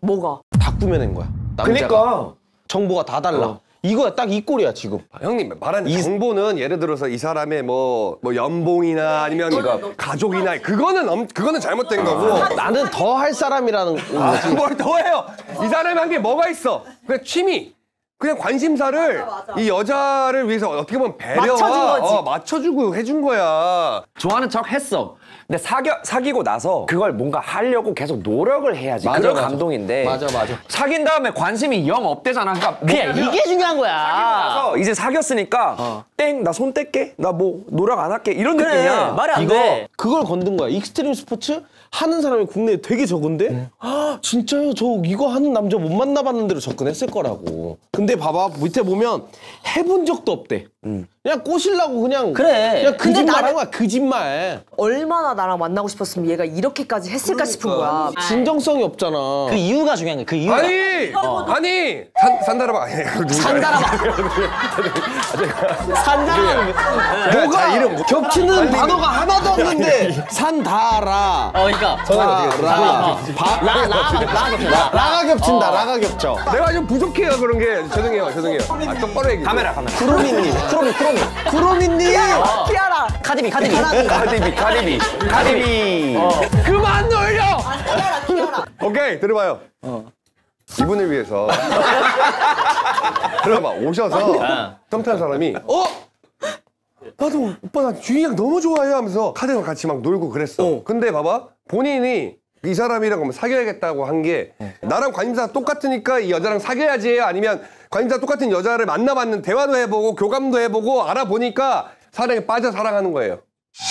뭐가? 다 꾸며낸 거야. 남자가. 그니까. 정보가 다 달라. 이거야 딱 이 꼴이야 지금. 형님 말하는 정보는 예를 들어서 이 사람의 뭐 연봉이나 아니면 가족이나 그거는 잘못된 거고. 나는 더 할 사람이라는 거지. 뭘 더해요? 이 사람이 한 게 뭐가 있어? 그냥 취미. 그냥 관심사를 이 여자를 위해서 어떻게 보면 배려와 맞춰준 거지. 맞춰주고 해준 거야. 좋아하는 척 했어. 근데 사귀고 나서 그걸 뭔가 하려고 계속 노력을 해야지. 맞아, 그런 맞아. 감동인데. 맞아. 사귄 다음에 관심이 영 없대잖아. 그러니까 그냥 이게 중요한 거야. 그래서 이제 사귀었으니까 땡, 나 손 뗄게. 나 뭐 노력 안 할게. 이런 느낌이야. 말이 안 이거 돼. 그걸 건든 거야. 익스트림 스포츠 하는 사람이 국내에 되게 적은데 아 진짜요? 저 이거 하는 남자 못 만나봤는데로 접근했을 거라고. 근데 봐봐 밑에 보면 해본 적도 없대. 그냥 꼬시려고 그냥 그래. 그냥 근데 거짓말 나는- 한 거야. 거짓말. 얼마나 나랑 만나고 싶었으면 얘가 이렇게까지 했을까 싶은 거야. 진정성이 없잖아. 그 이유가 중요한 거야. 그 이유가. 아니 산다라바 아니 뭐가 이름 겹치는 단어가 하나도 없는데 산다라. 그러니까. 라가 겹친다. 라가 겹쳐. 내가 좀 부족해요 그런 게. 죄송해요. 아, 똑바로 얘기해. 카메라. 구로미님. 구로미님. 티아라. 카디비. 가리비. 그만 놀려. 오케이 들어봐요. 이분을 위해서 들어봐 오셔서 썸 타는 사람이 나도 오빠 나 주인이랑 너무 좋아해 하면서 카드랑 같이 막 놀고 그랬어. 근데 봐봐 본인이 이 사람이랑 그러면 사귀어야겠다고 한 게 나랑 관심사 똑같으니까 이 여자랑 사귀어야지 아니면 관심사 똑같은 여자를 만나봤는 대화도 해보고 교감도 해보고 알아보니까 사랑에 빠져 사랑하는 거예요.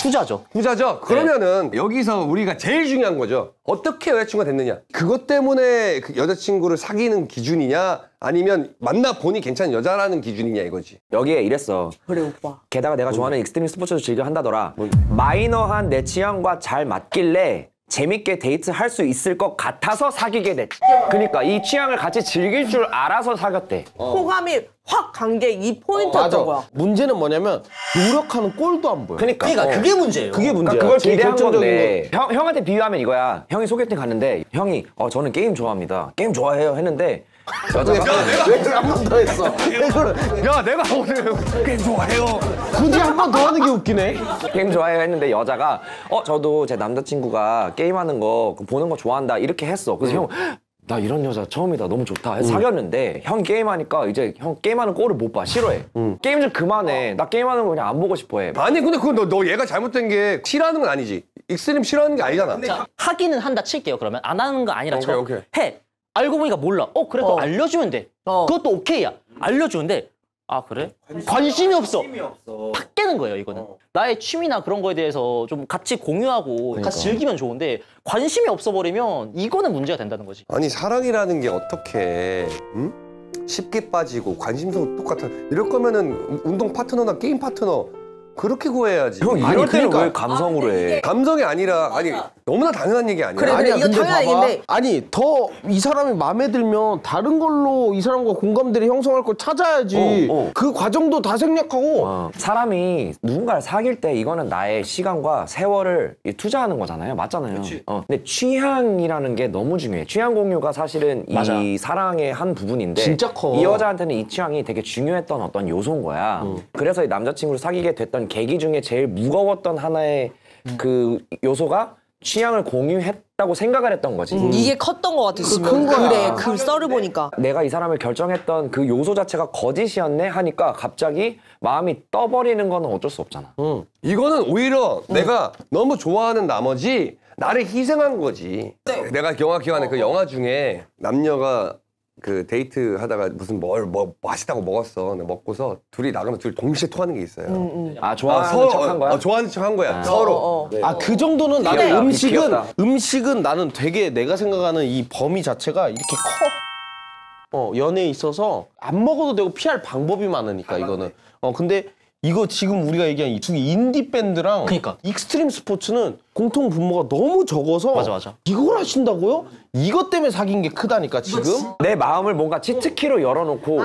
후자죠. 후자죠? 그러면은 여기서 우리가 제일 중요한 거죠. 어떻게 여자친구가 됐느냐. 그것 때문에 그 여자친구를 사귀는 기준이냐 아니면 만나보니 괜찮은 여자라는 기준이냐 이거지. 여기에 이랬어. 그래, 오빠. 게다가 내가 좋아하는 익스트림 스포츠도 즐겨 한다더라. 마이너한 내 취향과 잘 맞길래 재밌게 데이트할 수 있을 것 같아서 사귀게 됐지. 그러니까 이 취향을 같이 즐길 줄 알아서 사귀었대. 호감이 확 간 게 이 포인트였던 거야. 문제는 뭐냐면 노력하는 꼴도 안 보여. 그러니까 그게 문제예요. 그게 문제야. 그러니까 그걸 제일 기대한 결정적인 건데 형한테 비유하면 이거야. 형이 소개팅 갔는데 형이 저는 게임 좋아합니다. 게임 좋아해요 했는데 여자가 한 번 더 했어. 야 내가 오늘 게임 좋아해요. 굳이 한 번 더 하는 게 웃기네. 게임 좋아해요 했는데 여자가 저도 제 남자친구가 게임하는 거 보는 거 좋아한다 이렇게 했어. 그래서 형 나 이런 여자 처음이다 너무 좋다 해서 사귀었는데 형 게임하니까 이제 형 게임하는 꼴을 못 봐 싫어해. 게임 좀 그만해. 나 게임하는 거 그냥 안 보고 싶어 해. 아니 근데 그건 너 얘가 잘못된 게 싫어하는 건 아니지. 익스트림 싫어하는 게 아니잖아. 자, 하기는 한다 칠게요. 그러면 안 하는 거 아니라 쳐. 오케이. 해. 알고 보니까 몰라. 그래 그거 알려주면 돼. 어. 그것도 오케이야. 알려주는데 아 그래? 관심이 없어. 팍 깨는 거예요 이거는. 나의 취미나 그런 거에 대해서 좀 같이 공유하고 같이 즐기면 좋은데 관심이 없어버리면 이거는 문제가 된다는 거지. 아니 사랑이라는 게 어떻게 쉽게 빠지고 관심사도 똑같아. 이럴 거면은 운동 파트너나 게임 파트너 그렇게 구해야지. 형 이럴 때는 왜 감성으로 해? 감성이 아니라 아니 너무나 당연한 얘기 아니야. 그래, 아니야, 이거 근데 당연한 봐봐. 얘기인데. 아니 더 이 사람이 마음에 들면 다른 걸로 이 사람과 공감대를 형성할 걸 찾아야지. 그 과정도 다 생략하고. 사람이 누군가를 사귈 때 이거는 나의 시간과 세월을 투자하는 거잖아요. 맞잖아요. 근데 취향이라는 게 너무 중요해. 취향 공유가 사실은 맞아. 이 사랑의 한 부분인데 진짜 커. 이 여자한테는 이 취향이 되게 중요했던 어떤 요소인 거야. 그래서 이 남자친구를 사귀게 됐던 계기 중에 제일 무거웠던 하나의 그 요소가 취향을 공유했던 했다고 생각을 했던 거지. 이게 컸던 것 같아. 그래, 그 썰을 보니까. 내가 이 사람을 결정했던 그 요소 자체가 거짓이었네 하니까 갑자기 마음이 떠버리는 거는 어쩔 수 없잖아. 이거는 오히려 내가 너무 좋아하는 나머지 나를 희생한 거지. 내가 정확히 기억하는 그 영화 중에 남녀가 그 데이트 하다가 무슨 뭐 맛있다고 먹었어. 근데 먹고서 둘이 나가면 둘이 동시에 토하는 게 있어요. 아, 좋아하는 척한 거야? 좋아하는 척 한 거야. 서로. 아, 그 정도는 나는 귀엽다. 음식은 나는 되게 내가 생각하는 이 범위 자체가 이렇게 커. 연애에 있어서 안 먹어도 되고 피할 방법이 많으니까 이거는. 근데 이거 지금 우리가 얘기한 이 두 개 인디 밴드랑 그러니까. 익스트림 스포츠는 공통 분모가 너무 적어서 맞아. 이걸 하신다고요? 이것 때문에 사귄 게 크다니까 지금. 내 마음을 뭔가 치트키로 열어놓고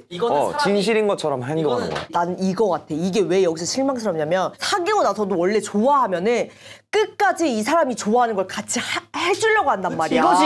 이거는 사람이- 진실인 것처럼 행동하는 거야. 난 이거 같아. 이게 왜 여기서 실망스럽냐면 사귀고 나서도 원래 좋아하면은 끝까지 이 사람이 좋아하는 걸 같이 해주려고 한단 말이야. 이거지.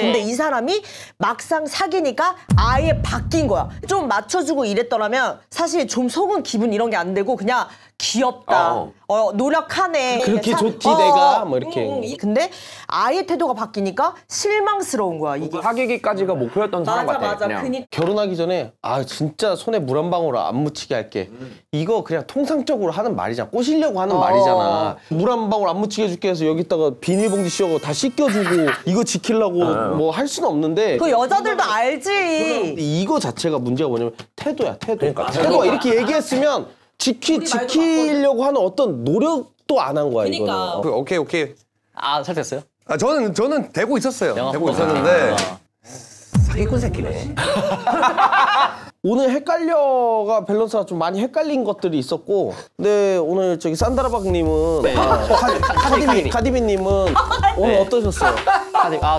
근데 이 사람이 막상 사귀니까 아예 바뀐 거야. 좀 맞춰주고 이랬더라면 사실 좀 속은 기분 이런 게 안 되고 그냥 귀엽다. 노력하네. 그렇게 좋지, 내가. 뭐 이렇게. 근데 아예 태도가 바뀌니까 실망스러운 거야 이게. 사귀기까지가 목표였던 사람 같아. 그냥. 결혼하기 전에 진짜 손에 물 한 방울 안 묻히게 할게. 이거 그냥 통상적으로 하는 말이잖아. 꼬시려고 하는 말이잖아. 물 한 방울 안 묻히게 해줄게 해서 여기다가 비닐봉지 씌워서 다 씻겨주고 이거 지키려고 뭐 할 수는 없는데 그 여자들도 알지. 이거 자체가 문제가 뭐냐면 태도야, 태도. 태도가 이렇게 얘기했으면 지키려고 하는 어떤 노력도 안 한 거야, 이거는. 오케이. 잘 됐어요? 저는 되고 있었어요. 영화 되고 보고. 있었는데 사기꾼 새끼네. 오늘 헷갈려가 밸런스가 좀 많이 헷갈린 것들이 있었고, 근데 오늘 저기 산다라박님은 카디비님은 오늘 어떠셨어요?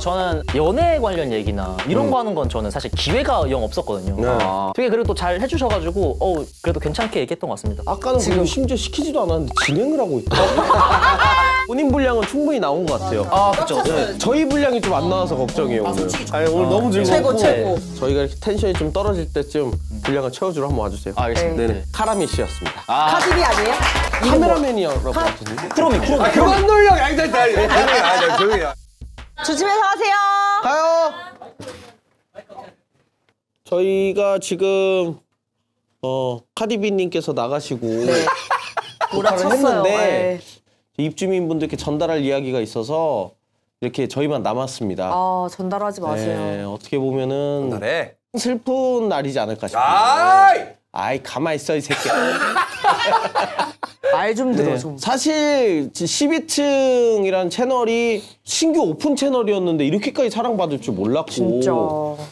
저는 연애 관련 얘기나 이런 거 하는 건 저는 사실 기회가 영 없었거든요. 되게 그래도 또 잘 해주셔가지고 그래도 괜찮게 얘기했던 것 같습니다. 아까는 지금 심지어 시키지도 않았는데 진행을 하고 있다. 본인 분량은 충분히 나온 것 같아요. 그렇죠. 저희 분량이 좀 안 나와서 걱정이에요 오늘. 아니, 오늘 너무 즐거웠고 최고. 저희가 이렇게 텐션이 좀 떨어질 때쯤 분량을 채워주러 한번 와주세요. 알겠습니다. 네네. 카라미 씨였습니다. 카디비 아니에요? 카메라맨이라고 하셨는데. 크로미. 그만 놀려. 조용히 해. 조심해서 하세요. 가요. 저희가 지금 카디비님께서 나가시고 녹화를 몰아쳤어요. 했는데 입주민분들께 전달할 이야기가 있어서 이렇게 저희만 남았습니다. 전달하지 마세요. 네, 어떻게 보면은 잘해. 슬픈 날이지 않을까 싶어요. 아이! 가만히 있어 이 새끼. 말 좀 들어 네. 좀. 사실 12층이라는 채널이 신규 오픈 채널이었는데 이렇게까지 사랑받을 줄 몰랐고 진짜.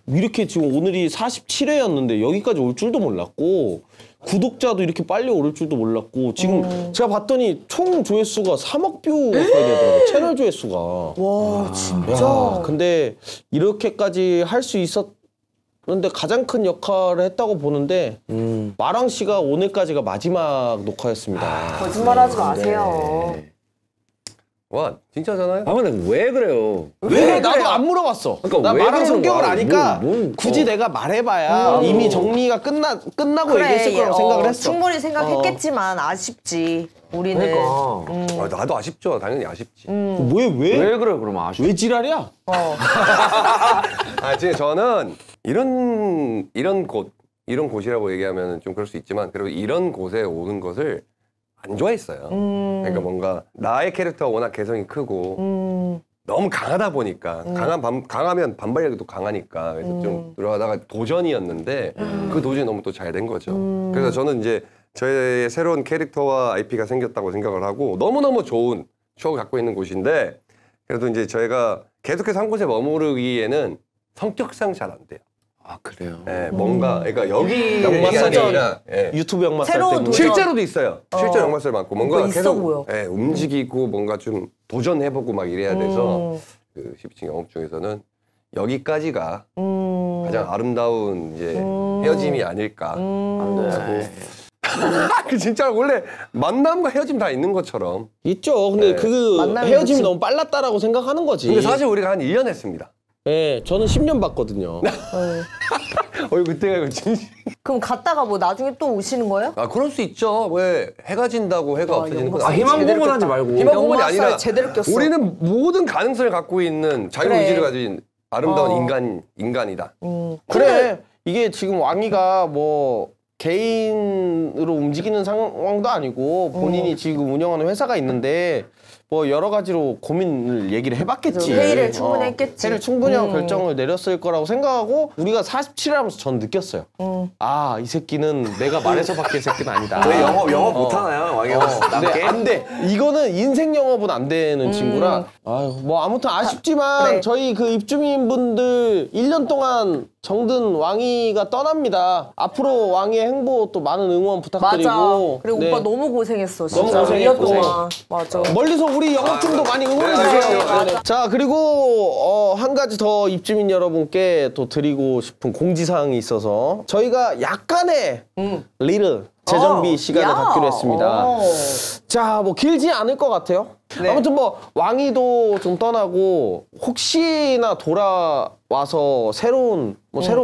이렇게 지금 오늘이 47회였는데 여기까지 올 줄도 몰랐고 구독자도 이렇게 빨리 오를 줄도 몰랐고 지금 제가 봤더니 총 조회수가 3억 뷰 가까이 되더라고요. 채널 조회수가. 와 진짜. 야, 근데 이렇게까지 할 수 있었는데 가장 큰 역할을 했다고 보는데 마랑 씨가 오늘까지가 마지막 녹화였습니다. 거짓말하지 마세요. 와, 진짜잖아요? 근데 왜 그래요? 왜? 나도 안 물어봤어. 그러니까 나 왜 마랑 그러는 성격을 거야? 아니까 뭔 굳이 내가 말해봐야 이미 정리가 끝나고 얘기했을 거라고 생각을 했어. 충분히 생각했겠지만 아쉽지. 우리는. 그러니까. 나도 아쉽죠. 당연히 아쉽지. 왜? 왜 그래 그러면 아쉬워? 왜 지랄이야? 지금 저는 이런 곳이라고 얘기하면 좀 그럴 수 있지만 그리고 이런 곳에 오는 것을 안 좋아했어요. 그러니까 뭔가 나의 캐릭터가 워낙 개성이 크고 너무 강하다 보니까 강하면 반발력이 강하니까 그래서 좀 들어가다가 도전이었는데 그 도전이 너무 또 잘 된 거죠. 그래서 저는 이제 저의 새로운 캐릭터와 IP가 생겼다고 생각을 하고 너무너무 좋은 추억을 갖고 있는 곳인데 그래도 이제 저희가 계속해서 한 곳에 머무르기에는 성격상 잘 안 돼요. 아 그래요? 네, 뭔가 그러니까 여기 역마살이 아니라 유튜브 역마살 새로운 때문에. 도전. 실제로도 있어요. 실제로 역마살 많고 뭔가 뭔가 있어 계속 보여. 움직이고 뭔가 좀 도전해보고 막 이래야 돼서 그 12층 영업 중에서는 여기까지가 가장 아름다운 이제 헤어짐이 아닐까. 그 진짜 원래 만남과 헤어짐 다 있는 것처럼. 있죠. 근데 그 만남이 헤어짐이 그치. 너무 빨랐다라고 생각하는 거지. 근데 사실 우리가 한 1년 했습니다. 예, 저는 10년 봤거든요. 그때가 이거 진심. 그럼 갔다가 뭐 나중에 또 오시는 거예요? 아 그럴 수 있죠. 왜 해가 진다고 해가 없어지는 거? 희망 고문하지 말고. 희망 고문이 영화 아니라 살 제대로 꼈어. 우리는 모든 가능성을 갖고 있는 자유 그래. 의지를 가진 아름다운 인간이다. 그래. 이게 지금 왕이가 뭐 개인으로 움직이는 상황도 아니고 본인이 지금 운영하는 회사가 있는데 뭐 여러 가지로 고민을 얘기를 해봤겠지. 회의를 충분히 했겠지. 회의를 충분히 하고 결정을 내렸을 거라고 생각하고 우리가 47을 하면서 전 느꼈어요. 아, 이 새끼는 내가 말해서밖에 새끼는 아니다. 왜 영어 못하나요? 왕이 형. 네, 안 돼. 이거는 인생 영업은 안 되는 친구라. 아유, 뭐 아무튼 아쉽지만 그래. 저희 그 입주민분들 1년 동안 정든 왕이가 떠납니다. 앞으로 왕이의 행보 또 많은 응원 부탁드리고. 맞아. 그리고 네. 오빠 너무 고생했어. 너무 진짜. 고생했고. 1년 동안. 맞아. 멀리서 우리 영업팀도 많이 응원해주세요. 네. 자, 그리고 한 가지 더 입주민 여러분께 또 드리고 싶은 공지사항이 있어서 저희가 약간의 리를 재정비 시간을 야. 갖기로 했습니다. 자, 뭐 길지 않을 것 같아요. 아무튼 뭐 왕이도 좀 떠나고 혹시나 돌아와서 새로운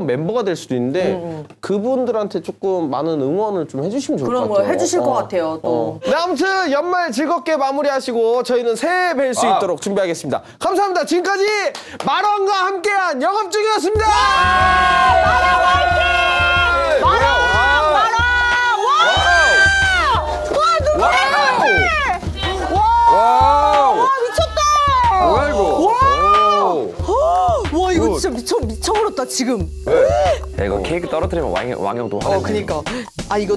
멤버가 될 수도 있는데 그분들한테 조금 많은 응원을 좀 해주시면 좋을 것 그런 같아요. 거 해주실 것 같아요, 또. 네, 아무튼 연말 즐겁게 마무리하시고 저희는 새해 뵐 수 있도록 준비하겠습니다. 감사합니다. 지금까지 마랑과 함께한 영업중이었습니다. 마랑 화이팅! 마랑! 와! 와, 미쳤다! 뭐야 이거? 와, 이거 진짜 미쳐버렸다, 지금. 야, 이거 케이크 떨어뜨리면 왕형도 화내. 그니까. 아, 이거.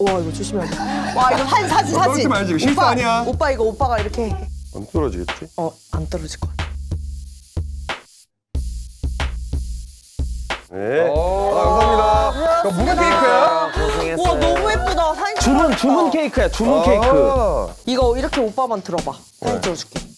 와, 이거 조심해야 돼. 와, 이거 사진. 떨어뜨리지 말지, 이거 실수 아니야. 오빠, 이거 오빠가 이렇게. 안 떨어지겠지? 안 떨어질 것 같아. 네. 감사합니다. 이거 무슨 케이크야? 고생했어요. 와, 너무 예쁘다. 사진 주문 케이크야. 주문 케이크. 이거 이렇게 오빠만 들어봐. 사진 찍어줄게.